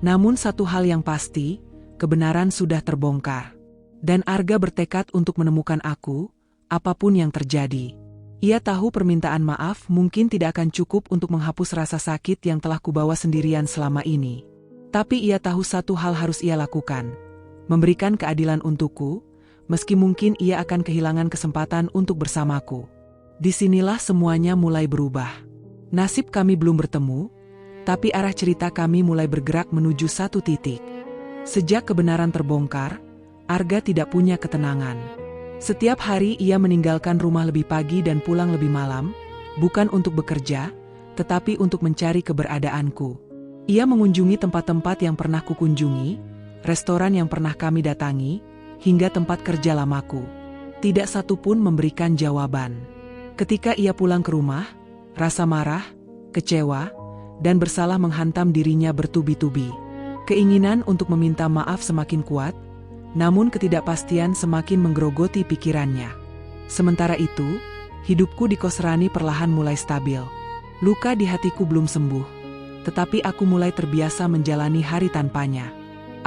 Namun satu hal yang pasti, kebenaran sudah terbongkar. Dan Arga bertekad untuk menemukan aku, apapun yang terjadi. Ia tahu permintaan maaf mungkin tidak akan cukup untuk menghapus rasa sakit yang telah kubawa sendirian selama ini. Tapi ia tahu satu hal harus ia lakukan, memberikan keadilan untukku, meski mungkin ia akan kehilangan kesempatan untuk bersamaku. Disinilah semuanya mulai berubah. Nasib kami belum bertemu, tapi arah cerita kami mulai bergerak menuju satu titik. Sejak kebenaran terbongkar, Arga tidak punya ketenangan. Setiap hari ia meninggalkan rumah lebih pagi dan pulang lebih malam, bukan untuk bekerja, tetapi untuk mencari keberadaanku. Ia mengunjungi tempat-tempat yang pernah kukunjungi, restoran yang pernah kami datangi, hingga tempat kerja lamaku. Tidak satu pun memberikan jawaban. Ketika ia pulang ke rumah, rasa marah, kecewa, dan bersalah menghantam dirinya bertubi-tubi. Keinginan untuk meminta maaf semakin kuat, namun ketidakpastian semakin menggerogoti pikirannya. Sementara itu, hidupku di kos Rani perlahan mulai stabil. Luka di hatiku belum sembuh, tetapi aku mulai terbiasa menjalani hari tanpanya.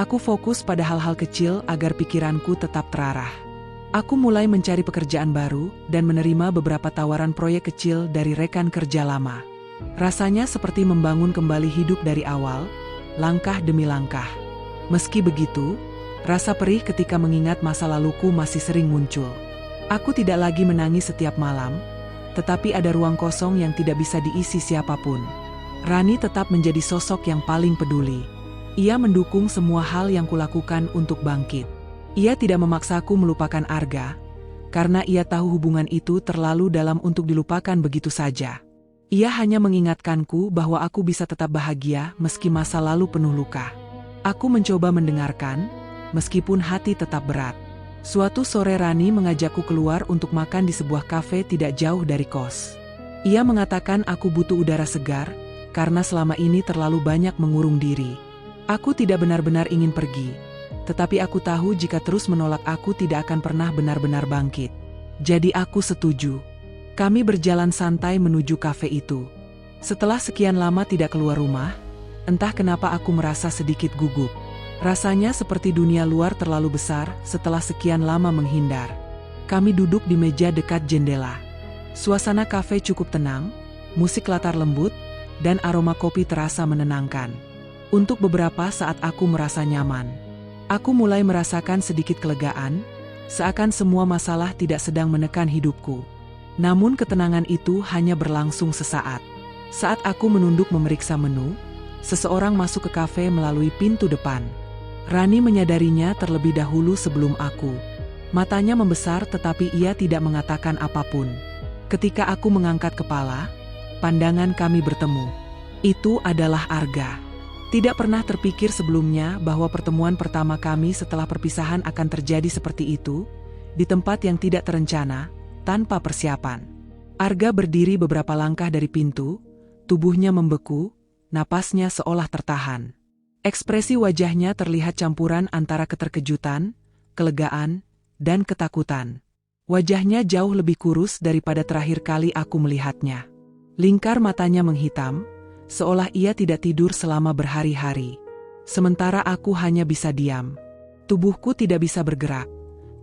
Aku fokus pada hal-hal kecil agar pikiranku tetap terarah. Aku mulai mencari pekerjaan baru dan menerima beberapa tawaran proyek kecil dari rekan kerja lama. Rasanya seperti membangun kembali hidup dari awal, langkah demi langkah. Meski begitu, rasa perih ketika mengingat masa laluku masih sering muncul. Aku tidak lagi menangis setiap malam, tetapi ada ruang kosong yang tidak bisa diisi siapapun. Rani tetap menjadi sosok yang paling peduli. Ia mendukung semua hal yang kulakukan untuk bangkit. Ia tidak memaksaku melupakan Arga, karena ia tahu hubungan itu terlalu dalam untuk dilupakan begitu saja. Ia hanya mengingatkanku bahwa aku bisa tetap bahagia meski masa lalu penuh luka. Aku mencoba mendengarkan, meskipun hati tetap berat. Suatu sore Rani mengajakku keluar untuk makan di sebuah kafe tidak jauh dari kos. Ia mengatakan aku butuh udara segar, karena selama ini terlalu banyak mengurung diri. Aku tidak benar-benar ingin pergi, tetapi aku tahu jika terus menolak aku tidak akan pernah benar-benar bangkit. Jadi aku setuju. Kami berjalan santai menuju kafe itu. Setelah sekian lama tidak keluar rumah, entah kenapa aku merasa sedikit gugup. Rasanya seperti dunia luar terlalu besar setelah sekian lama menghindar. Kami duduk di meja dekat jendela. Suasana kafe cukup tenang, musik latar lembut, dan aroma kopi terasa menenangkan. Untuk beberapa saat aku merasa nyaman. Aku mulai merasakan sedikit kelegaan, seakan semua masalah tidak sedang menekan hidupku. Namun ketenangan itu hanya berlangsung sesaat. Saat aku menunduk memeriksa menu, seseorang masuk ke kafe melalui pintu depan. Rani menyadarinya terlebih dahulu sebelum aku. Matanya membesar tetapi ia tidak mengatakan apapun. Ketika aku mengangkat kepala, pandangan kami bertemu. Itu adalah Arga. Tidak pernah terpikir sebelumnya bahwa pertemuan pertama kami setelah perpisahan akan terjadi seperti itu, di tempat yang tidak terencana, tanpa persiapan. Arga berdiri beberapa langkah dari pintu, tubuhnya membeku, napasnya seolah tertahan. Ekspresi wajahnya terlihat campuran antara keterkejutan, kelegaan, dan ketakutan. Wajahnya jauh lebih kurus daripada terakhir kali aku melihatnya. Lingkar matanya menghitam, seolah ia tidak tidur selama berhari-hari. Sementara aku hanya bisa diam. Tubuhku tidak bisa bergerak,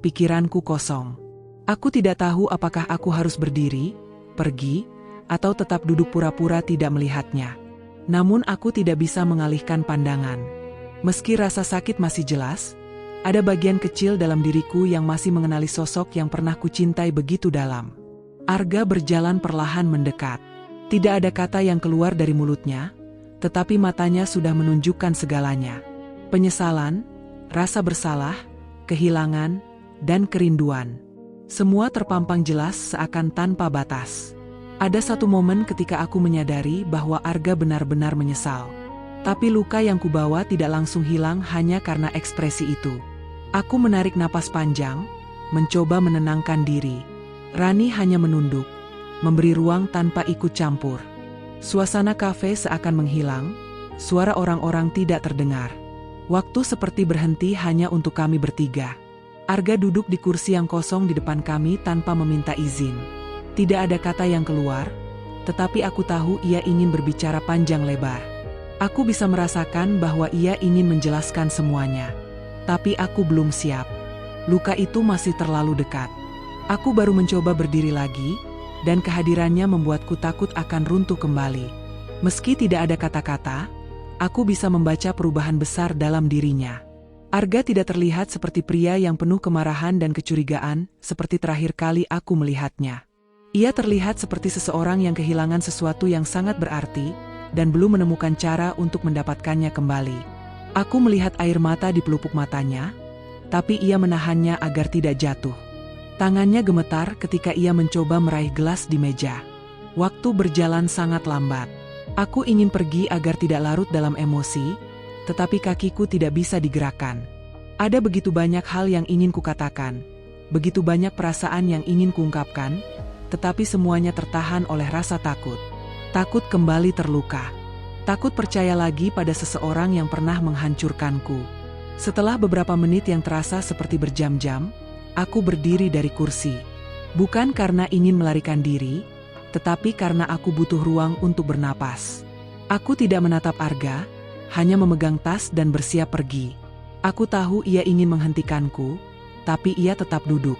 pikiranku kosong. Aku tidak tahu apakah aku harus berdiri, pergi, atau tetap duduk pura-pura tidak melihatnya. Namun aku tidak bisa mengalihkan pandangan. Meski rasa sakit masih jelas, ada bagian kecil dalam diriku yang masih mengenali sosok yang pernah kucintai begitu dalam. Arga berjalan perlahan mendekat. Tidak ada kata yang keluar dari mulutnya, tetapi matanya sudah menunjukkan segalanya. Penyesalan, rasa bersalah, kehilangan, dan kerinduan. Semua terpampang jelas seakan tanpa batas. Ada satu momen ketika aku menyadari bahwa Arga benar-benar menyesal. Tapi luka yang kubawa tidak langsung hilang hanya karena ekspresi itu. Aku menarik napas panjang, mencoba menenangkan diri. Rani hanya menunduk, memberi ruang tanpa ikut campur. Suasana kafe seakan menghilang, suara orang-orang tidak terdengar. Waktu seperti berhenti hanya untuk kami bertiga. Arga duduk di kursi yang kosong di depan kami tanpa meminta izin. Tidak ada kata yang keluar, tetapi aku tahu ia ingin berbicara panjang lebar. Aku bisa merasakan bahwa ia ingin menjelaskan semuanya. Tapi aku belum siap. Luka itu masih terlalu dekat. Aku baru mencoba berdiri lagi, dan kehadirannya membuatku takut akan runtuh kembali. Meski tidak ada kata-kata, aku bisa membaca perubahan besar dalam dirinya. Arga tidak terlihat seperti pria yang penuh kemarahan dan kecurigaan, seperti terakhir kali aku melihatnya. Ia terlihat seperti seseorang yang kehilangan sesuatu yang sangat berarti, dan belum menemukan cara untuk mendapatkannya kembali. Aku melihat air mata di pelupuk matanya, tapi ia menahannya agar tidak jatuh. Tangannya gemetar ketika ia mencoba meraih gelas di meja. Waktu berjalan sangat lambat. Aku ingin pergi agar tidak larut dalam emosi, tetapi kakiku tidak bisa digerakkan. Ada begitu banyak hal yang ingin kukatakan, begitu banyak perasaan yang ingin kuungkapkan, tetapi semuanya tertahan oleh rasa takut. Takut kembali terluka. Takut percaya lagi pada seseorang yang pernah menghancurkanku. Setelah beberapa menit yang terasa seperti berjam-jam, aku berdiri dari kursi. Bukan karena ingin melarikan diri, tetapi karena aku butuh ruang untuk bernapas. Aku tidak menatap Arga, hanya memegang tas dan bersiap pergi. Aku tahu ia ingin menghentikanku, tapi ia tetap duduk.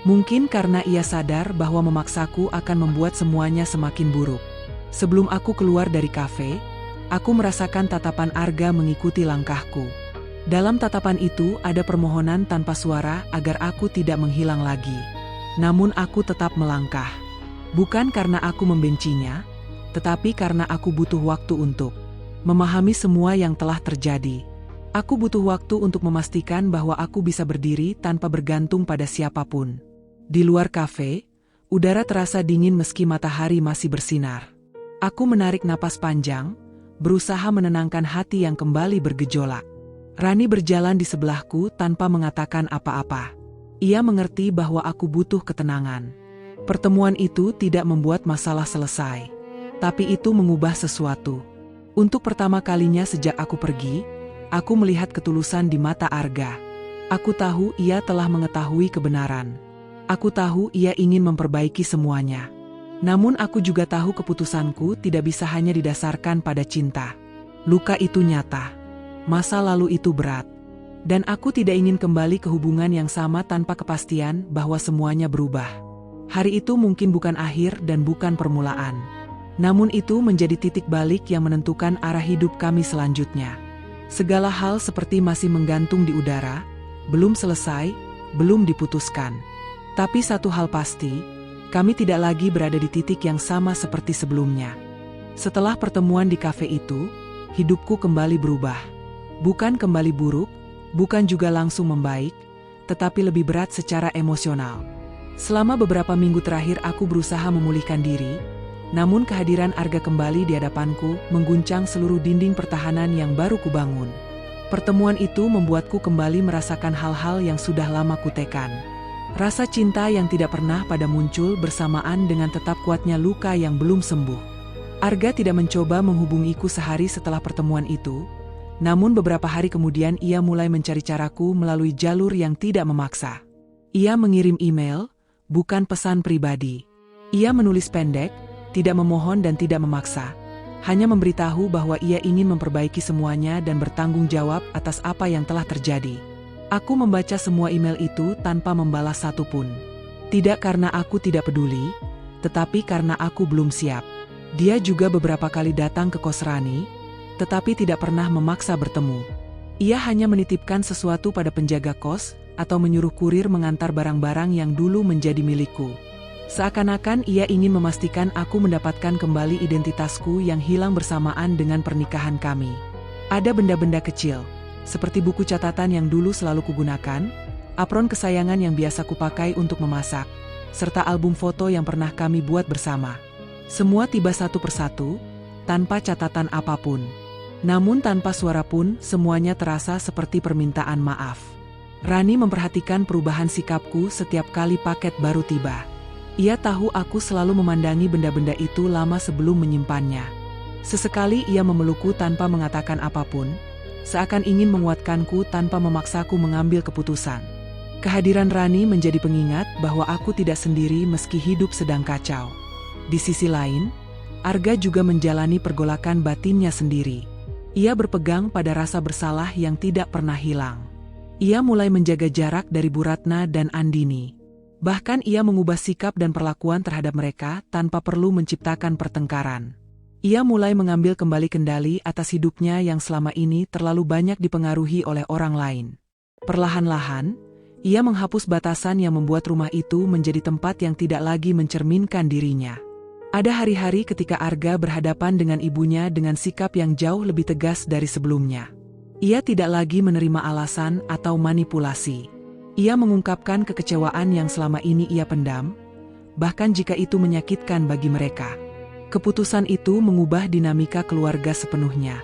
Mungkin karena ia sadar bahwa memaksaku akan membuat semuanya semakin buruk. Sebelum aku keluar dari kafe, aku merasakan tatapan Arga mengikuti langkahku. Dalam tatapan itu ada permohonan tanpa suara agar aku tidak menghilang lagi. Namun aku tetap melangkah. Bukan karena aku membencinya, tetapi karena aku butuh waktu untuk memahami semua yang telah terjadi. Aku butuh waktu untuk memastikan bahwa aku bisa berdiri tanpa bergantung pada siapapun. Di luar kafe, udara terasa dingin meski matahari masih bersinar. Aku menarik napas panjang, berusaha menenangkan hati yang kembali bergejolak. Rani berjalan di sebelahku tanpa mengatakan apa-apa. Ia mengerti bahwa aku butuh ketenangan. Pertemuan itu tidak membuat masalah selesai, tapi itu mengubah sesuatu. Untuk pertama kalinya sejak aku pergi, aku melihat ketulusan di mata Arga. Aku tahu ia telah mengetahui kebenaran. Aku tahu ia ingin memperbaiki semuanya. Namun aku juga tahu keputusanku tidak bisa hanya didasarkan pada cinta. Luka itu nyata. Masa lalu itu berat. Dan aku tidak ingin kembali ke hubungan yang sama tanpa kepastian bahwa semuanya berubah. Hari itu mungkin bukan akhir dan bukan permulaan. Namun itu menjadi titik balik yang menentukan arah hidup kami selanjutnya. Segala hal seperti masih menggantung di udara, belum selesai, belum diputuskan. Tapi satu hal pasti, kami tidak lagi berada di titik yang sama seperti sebelumnya. Setelah pertemuan di kafe itu, hidupku kembali berubah. Bukan kembali buruk, bukan juga langsung membaik, tetapi lebih berat secara emosional. Selama beberapa minggu terakhir aku berusaha memulihkan diri, namun kehadiran Arga kembali di hadapanku mengguncang seluruh dinding pertahanan yang baru kubangun. Pertemuan itu membuatku kembali merasakan hal-hal yang sudah lama kutekan. Rasa cinta yang tidak pernah pada muncul bersamaan dengan tetap kuatnya luka yang belum sembuh. Arga tidak mencoba menghubungiku sehari setelah pertemuan itu, namun beberapa hari kemudian ia mulai mencari caraku melalui jalur yang tidak memaksa. Ia mengirim email, bukan pesan pribadi. Ia menulis pendek, tidak memohon dan tidak memaksa, hanya memberitahu bahwa ia ingin memperbaiki semuanya dan bertanggung jawab atas apa yang telah terjadi. Aku membaca semua email itu tanpa membalas satupun. Tidak karena aku tidak peduli, tetapi karena aku belum siap. Dia juga beberapa kali datang ke kos Rani, tetapi tidak pernah memaksa bertemu. Ia hanya menitipkan sesuatu pada penjaga kos, atau menyuruh kurir mengantar barang-barang yang dulu menjadi milikku. Seakan-akan ia ingin memastikan aku mendapatkan kembali identitasku yang hilang bersamaan dengan pernikahan kami. Ada benda-benda kecil, seperti buku catatan yang dulu selalu kugunakan, apron kesayangan yang biasa kupakai untuk memasak, serta album foto yang pernah kami buat bersama. Semua tiba satu persatu, tanpa catatan apapun. Namun tanpa suara pun, semuanya terasa seperti permintaan maaf. Rani memperhatikan perubahan sikapku setiap kali paket baru tiba. Ia tahu aku selalu memandangi benda-benda itu lama sebelum menyimpannya. Sesekali ia memelukku tanpa mengatakan apapun, seakan ingin menguatkanku tanpa memaksaku mengambil keputusan. Kehadiran Rani menjadi pengingat bahwa aku tidak sendiri meski hidup sedang kacau. Di sisi lain, Arga juga menjalani pergolakan batinnya sendiri. Ia berpegang pada rasa bersalah yang tidak pernah hilang. Ia mulai menjaga jarak dari Bu Ratna dan Andini. Bahkan ia mengubah sikap dan perlakuan terhadap mereka tanpa perlu menciptakan pertengkaran. Ia mulai mengambil kembali kendali atas hidupnya yang selama ini terlalu banyak dipengaruhi oleh orang lain. Perlahan-lahan, ia menghapus batasan yang membuat rumah itu menjadi tempat yang tidak lagi mencerminkan dirinya. Ada hari-hari ketika Arga berhadapan dengan ibunya dengan sikap yang jauh lebih tegas dari sebelumnya. Ia tidak lagi menerima alasan atau manipulasi. Ia mengungkapkan kekecewaan yang selama ini ia pendam, bahkan jika itu menyakitkan bagi mereka. Keputusan itu mengubah dinamika keluarga sepenuhnya.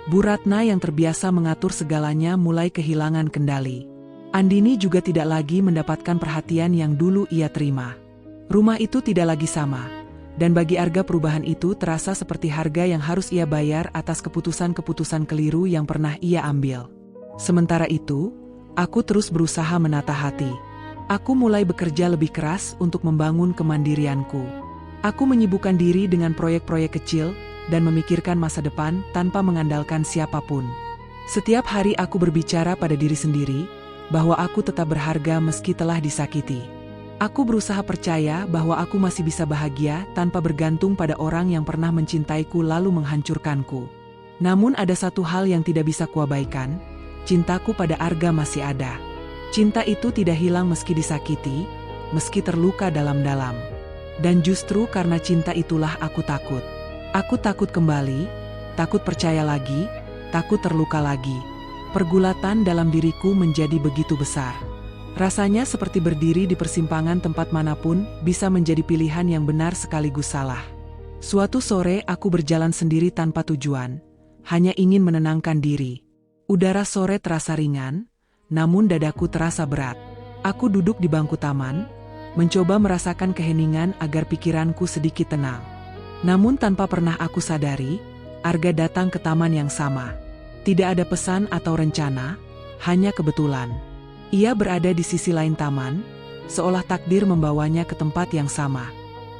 Bu Ratna yang terbiasa mengatur segalanya mulai kehilangan kendali. Andini juga tidak lagi mendapatkan perhatian yang dulu ia terima. Rumah itu tidak lagi sama, dan bagi Arga perubahan itu terasa seperti harga yang harus ia bayar atas keputusan-keputusan keliru yang pernah ia ambil. Sementara itu, aku terus berusaha menata hati. Aku mulai bekerja lebih keras untuk membangun kemandirianku. Aku menyibukkan diri dengan proyek-proyek kecil dan memikirkan masa depan tanpa mengandalkan siapapun. Setiap hari aku berbicara pada diri sendiri, bahwa aku tetap berharga meski telah disakiti. Aku berusaha percaya bahwa aku masih bisa bahagia tanpa bergantung pada orang yang pernah mencintaiku lalu menghancurkanku. Namun ada satu hal yang tidak bisa kuabaikan, cintaku pada Arga masih ada. Cinta itu tidak hilang meski disakiti, meski terluka dalam-dalam. Dan justru karena cinta itulah aku takut. Aku takut kembali, takut percaya lagi, takut terluka lagi. Pergulatan dalam diriku menjadi begitu besar. Rasanya seperti berdiri di persimpangan tempat manapun bisa menjadi pilihan yang benar sekaligus salah. Suatu sore aku berjalan sendiri tanpa tujuan, hanya ingin menenangkan diri. Udara sore terasa ringan, namun dadaku terasa berat. Aku duduk di bangku taman, mencoba merasakan keheningan agar pikiranku sedikit tenang. Namun tanpa pernah aku sadari, Arga datang ke taman yang sama. Tidak ada pesan atau rencana, hanya kebetulan. Ia berada di sisi lain taman, seolah takdir membawanya ke tempat yang sama.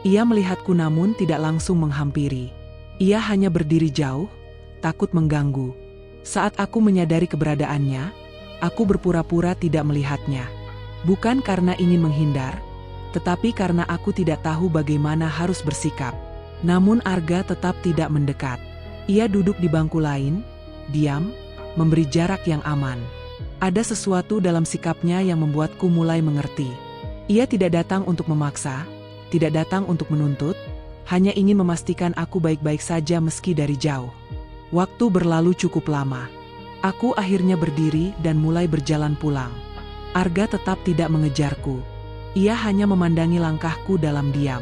Ia melihatku namun tidak langsung menghampiri. Ia hanya berdiri jauh, takut mengganggu. Saat aku menyadari keberadaannya, aku berpura-pura tidak melihatnya. Bukan karena ingin menghindar, tetapi karena aku tidak tahu bagaimana harus bersikap. Namun Arga tetap tidak mendekat. Ia duduk di bangku lain, diam, memberi jarak yang aman. Ada sesuatu dalam sikapnya yang membuatku mulai mengerti. Ia tidak datang untuk memaksa, tidak datang untuk menuntut, hanya ingin memastikan aku baik-baik saja meski dari jauh. Waktu berlalu cukup lama. Aku akhirnya berdiri dan mulai berjalan pulang. Arga tetap tidak mengejarku. Ia hanya memandangi langkahku dalam diam.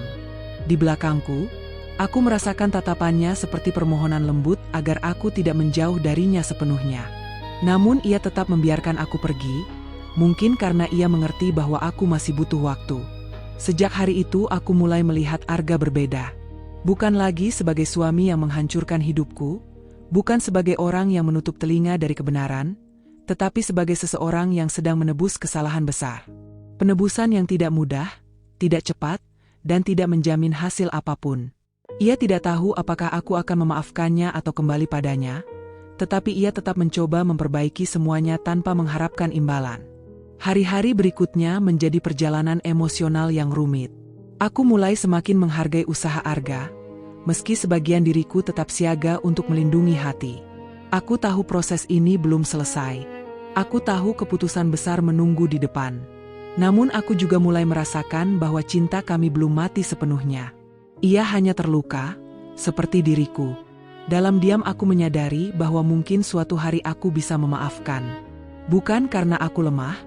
Di belakangku, aku merasakan tatapannya seperti permohonan lembut agar aku tidak menjauh darinya sepenuhnya. Namun ia tetap membiarkan aku pergi, mungkin karena ia mengerti bahwa aku masih butuh waktu. Sejak hari itu aku mulai melihat Arga berbeda. Bukan lagi sebagai suami yang menghancurkan hidupku, bukan sebagai orang yang menutup telinga dari kebenaran, tetapi sebagai seseorang yang sedang menebus kesalahan besar. Penebusan yang tidak mudah, tidak cepat, dan tidak menjamin hasil apapun. Ia tidak tahu apakah aku akan memaafkannya atau kembali padanya, tetapi ia tetap mencoba memperbaiki semuanya tanpa mengharapkan imbalan. Hari-hari berikutnya menjadi perjalanan emosional yang rumit. Aku mulai semakin menghargai usaha Arga, meski sebagian diriku tetap siaga untuk melindungi hati. Aku tahu proses ini belum selesai. Aku tahu keputusan besar menunggu di depan. Namun aku juga mulai merasakan bahwa cinta kami belum mati sepenuhnya. Ia hanya terluka, seperti diriku. Dalam diam aku menyadari bahwa mungkin suatu hari aku bisa memaafkan. Bukan karena aku lemah,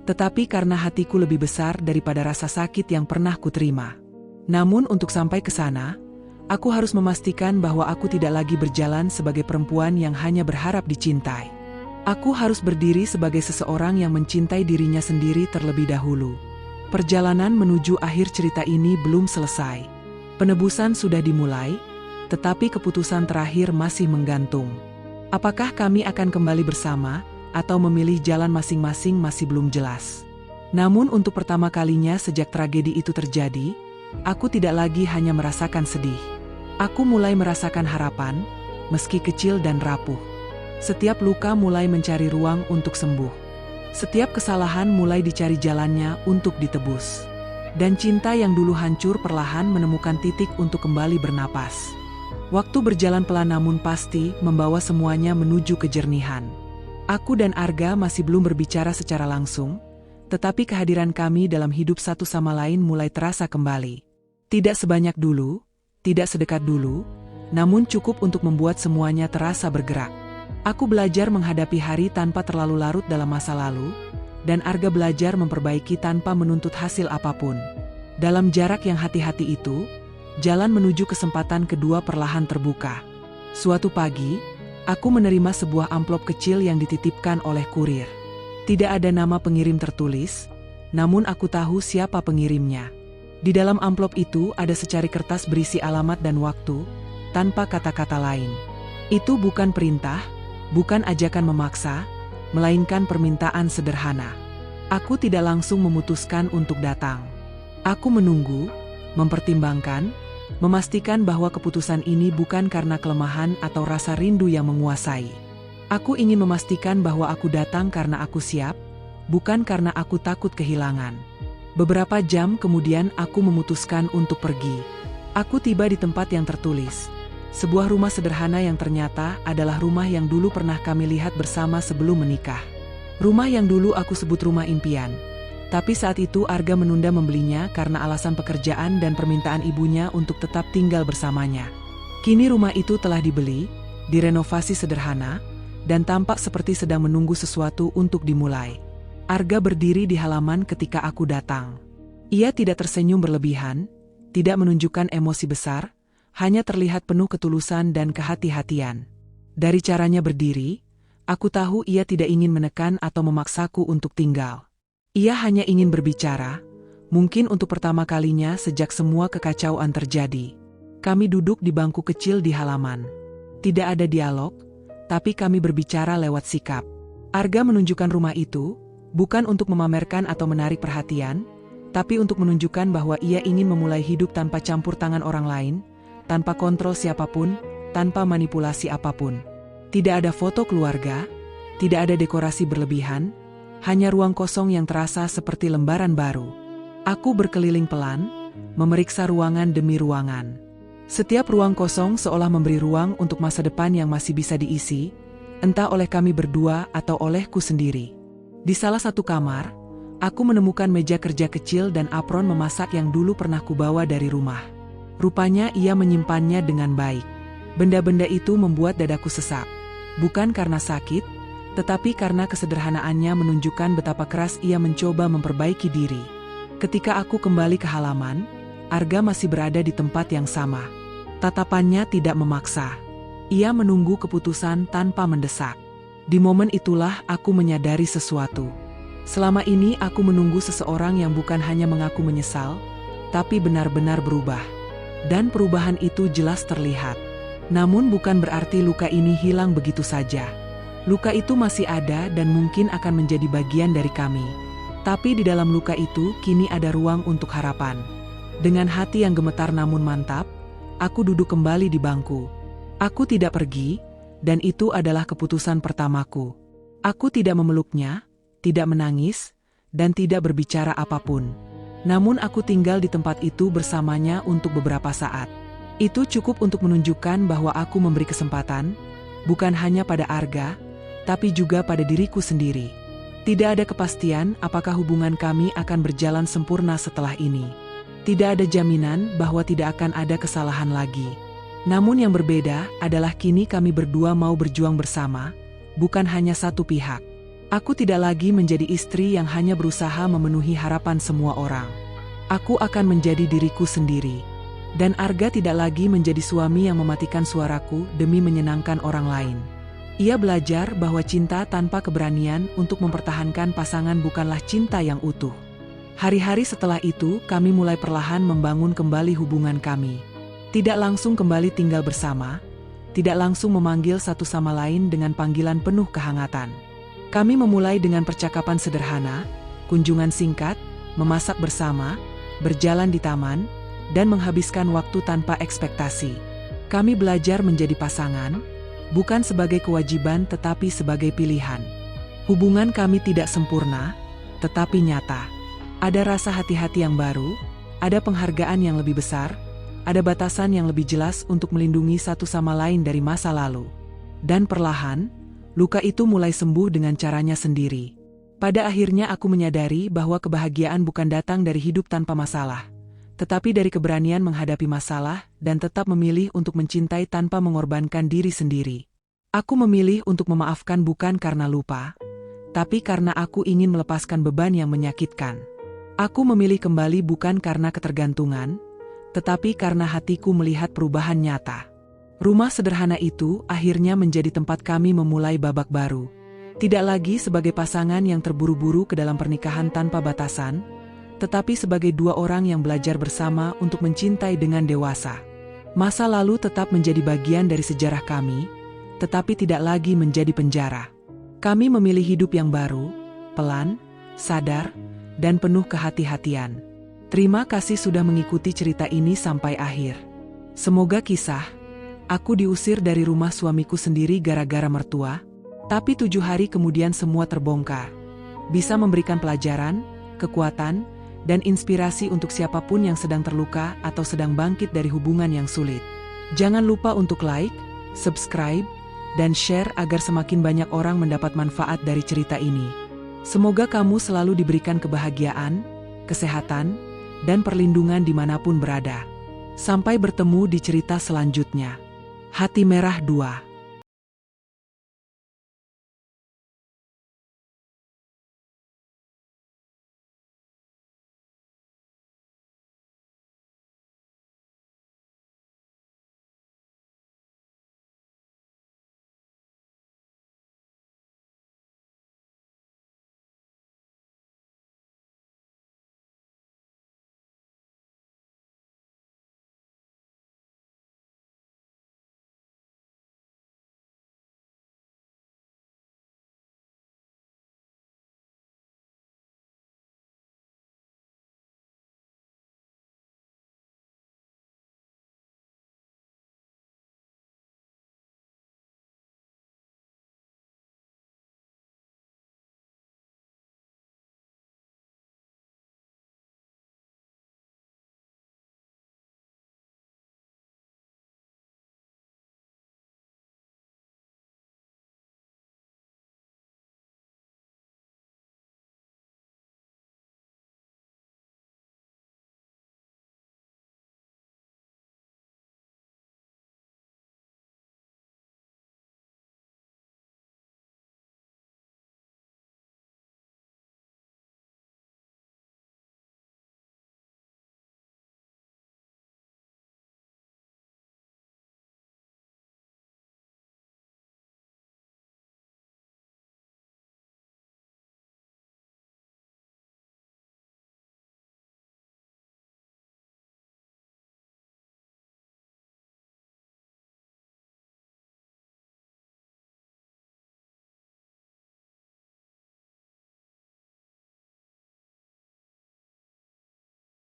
tetapi karena hatiku lebih besar daripada rasa sakit yang pernah kuterima. Namun untuk sampai ke sana, aku harus memastikan bahwa aku tidak lagi berjalan sebagai perempuan yang hanya berharap dicintai. Aku harus berdiri sebagai seseorang yang mencintai dirinya sendiri terlebih dahulu. Perjalanan menuju akhir cerita ini belum selesai. Penebusan sudah dimulai, tetapi keputusan terakhir masih menggantung. Apakah kami akan kembali bersama, atau memilih jalan masing-masing masih belum jelas. Namun untuk pertama kalinya sejak tragedi itu terjadi, aku tidak lagi hanya merasakan sedih. Aku mulai merasakan harapan, meski kecil dan rapuh. Setiap luka mulai mencari ruang untuk sembuh. Setiap kesalahan mulai dicari jalannya untuk ditebus. Dan cinta yang dulu hancur perlahan menemukan titik untuk kembali bernapas. Waktu berjalan pelan namun pasti membawa semuanya menuju kejernihan. Aku dan Arga masih belum berbicara secara langsung, tetapi kehadiran kami dalam hidup satu sama lain mulai terasa kembali. Tidak sebanyak dulu, tidak sedekat dulu, namun cukup untuk membuat semuanya terasa bergerak. Aku belajar menghadapi hari tanpa terlalu larut dalam masa lalu, dan Arga belajar memperbaiki tanpa menuntut hasil apapun. Dalam jarak yang hati-hati itu, jalan menuju kesempatan kedua perlahan terbuka. Suatu pagi, aku menerima sebuah amplop kecil yang dititipkan oleh kurir. Tidak ada nama pengirim tertulis, namun aku tahu siapa pengirimnya. Di dalam amplop itu ada secari kertas berisi alamat dan waktu, tanpa kata-kata lain. Itu bukan perintah, bukan ajakan memaksa, melainkan permintaan sederhana. Aku tidak langsung memutuskan untuk datang. Aku menunggu, mempertimbangkan, memastikan bahwa keputusan ini bukan karena kelemahan atau rasa rindu yang menguasai. Aku ingin memastikan bahwa aku datang karena aku siap, bukan karena aku takut kehilangan. Beberapa jam kemudian aku memutuskan untuk pergi. Aku tiba di tempat yang tertulis. Sebuah rumah sederhana yang ternyata adalah rumah yang dulu pernah kami lihat bersama sebelum menikah. Rumah yang dulu aku sebut rumah impian. Tapi saat itu Arga menunda membelinya karena alasan pekerjaan dan permintaan ibunya untuk tetap tinggal bersamanya. Kini rumah itu telah dibeli, direnovasi sederhana, dan tampak seperti sedang menunggu sesuatu untuk dimulai. Arga berdiri di halaman ketika aku datang. Ia tidak tersenyum berlebihan, tidak menunjukkan emosi besar, hanya terlihat penuh ketulusan dan kehati-hatian. Dari caranya berdiri, aku tahu ia tidak ingin menekan atau memaksaku untuk tinggal. Ia hanya ingin berbicara, mungkin untuk pertama kalinya sejak semua kekacauan terjadi. Kami duduk di bangku kecil di halaman. Tidak ada dialog, tapi kami berbicara lewat sikap. Arga menunjukkan rumah itu, bukan untuk memamerkan atau menarik perhatian, tapi untuk menunjukkan bahwa ia ingin memulai hidup tanpa campur tangan orang lain, tanpa kontrol siapapun, tanpa manipulasi apapun. Tidak ada foto keluarga, tidak ada dekorasi berlebihan, hanya ruang kosong yang terasa seperti lembaran baru. Aku berkeliling pelan, memeriksa ruangan demi ruangan. Setiap ruang kosong seolah memberi ruang untuk masa depan yang masih bisa diisi, entah oleh kami berdua atau olehku sendiri. Di salah satu kamar, aku menemukan meja kerja kecil dan apron memasak yang dulu pernah kubawa dari rumah. Rupanya ia menyimpannya dengan baik. Benda-benda itu membuat dadaku sesak. Bukan karena sakit, tetapi karena kesederhanaannya menunjukkan betapa keras ia mencoba memperbaiki diri. Ketika aku kembali ke halaman, Arga masih berada di tempat yang sama. Tatapannya tidak memaksa. Ia menunggu keputusan tanpa mendesak. Di momen itulah aku menyadari sesuatu. Selama ini aku menunggu seseorang yang bukan hanya mengaku menyesal, tapi benar-benar berubah. Dan perubahan itu jelas terlihat. Namun bukan berarti luka ini hilang begitu saja. Luka itu masih ada dan mungkin akan menjadi bagian dari kami. Tapi di dalam luka itu kini ada ruang untuk harapan. Dengan hati yang gemetar namun mantap, aku duduk kembali di bangku. Aku tidak pergi, dan itu adalah keputusan pertamaku. Aku tidak memeluknya, tidak menangis, dan tidak berbicara apapun. Namun aku tinggal di tempat itu bersamanya untuk beberapa saat. Itu cukup untuk menunjukkan bahwa aku memberi kesempatan, bukan hanya pada Arga, tapi juga pada diriku sendiri. Tidak ada kepastian apakah hubungan kami akan berjalan sempurna setelah ini. Tidak ada jaminan bahwa tidak akan ada kesalahan lagi. Namun yang berbeda adalah kini kami berdua mau berjuang bersama, bukan hanya satu pihak. Aku tidak lagi menjadi istri yang hanya berusaha memenuhi harapan semua orang. Aku akan menjadi diriku sendiri. Dan Arga tidak lagi menjadi suami yang mematikan suaraku demi menyenangkan orang lain. Ia belajar bahwa cinta tanpa keberanian untuk mempertahankan pasangan bukanlah cinta yang utuh. Hari-hari setelah itu kami mulai perlahan membangun kembali hubungan kami. Tidak langsung kembali tinggal bersama, tidak langsung memanggil satu sama lain dengan panggilan penuh kehangatan. Kami memulai dengan percakapan sederhana, kunjungan singkat, memasak bersama, berjalan di taman, dan menghabiskan waktu tanpa ekspektasi. Kami belajar menjadi pasangan, bukan sebagai kewajiban tetapi sebagai pilihan. Hubungan kami tidak sempurna, tetapi nyata. Ada rasa hati-hati yang baru, ada penghargaan yang lebih besar, ada batasan yang lebih jelas untuk melindungi satu sama lain dari masa lalu. Dan perlahan, luka itu mulai sembuh dengan caranya sendiri. Pada akhirnya aku menyadari bahwa kebahagiaan bukan datang dari hidup tanpa masalah, tetapi dari keberanian menghadapi masalah dan tetap memilih untuk mencintai tanpa mengorbankan diri sendiri. Aku memilih untuk memaafkan bukan karena lupa, tapi karena aku ingin melepaskan beban yang menyakitkan. Aku memilih kembali bukan karena ketergantungan, tetapi karena hatiku melihat perubahan nyata. Rumah sederhana itu akhirnya menjadi tempat kami memulai babak baru. Tidak lagi sebagai pasangan yang terburu-buru ke dalam pernikahan tanpa batasan, tetapi sebagai dua orang yang belajar bersama untuk mencintai dengan dewasa. Masa lalu tetap menjadi bagian dari sejarah kami, tetapi tidak lagi menjadi penjara. Kami memilih hidup yang baru, pelan, sadar, dan penuh kehati-hatian. Terima kasih sudah mengikuti cerita ini sampai akhir. Semoga kisah "Aku diusir dari rumah suamiku sendiri gara-gara mertua" Tapi 7 hari kemudian semua terbongkar. Bisa memberikan pelajaran, kekuatan, dan inspirasi untuk siapapun yang sedang terluka atau sedang bangkit dari hubungan yang sulit. Jangan lupa untuk like, subscribe, dan share agar semakin banyak orang mendapat manfaat dari cerita ini. Semoga kamu selalu diberikan kebahagiaan, kesehatan, dan perlindungan dimanapun berada. Sampai bertemu di cerita selanjutnya. Hati Merah 2.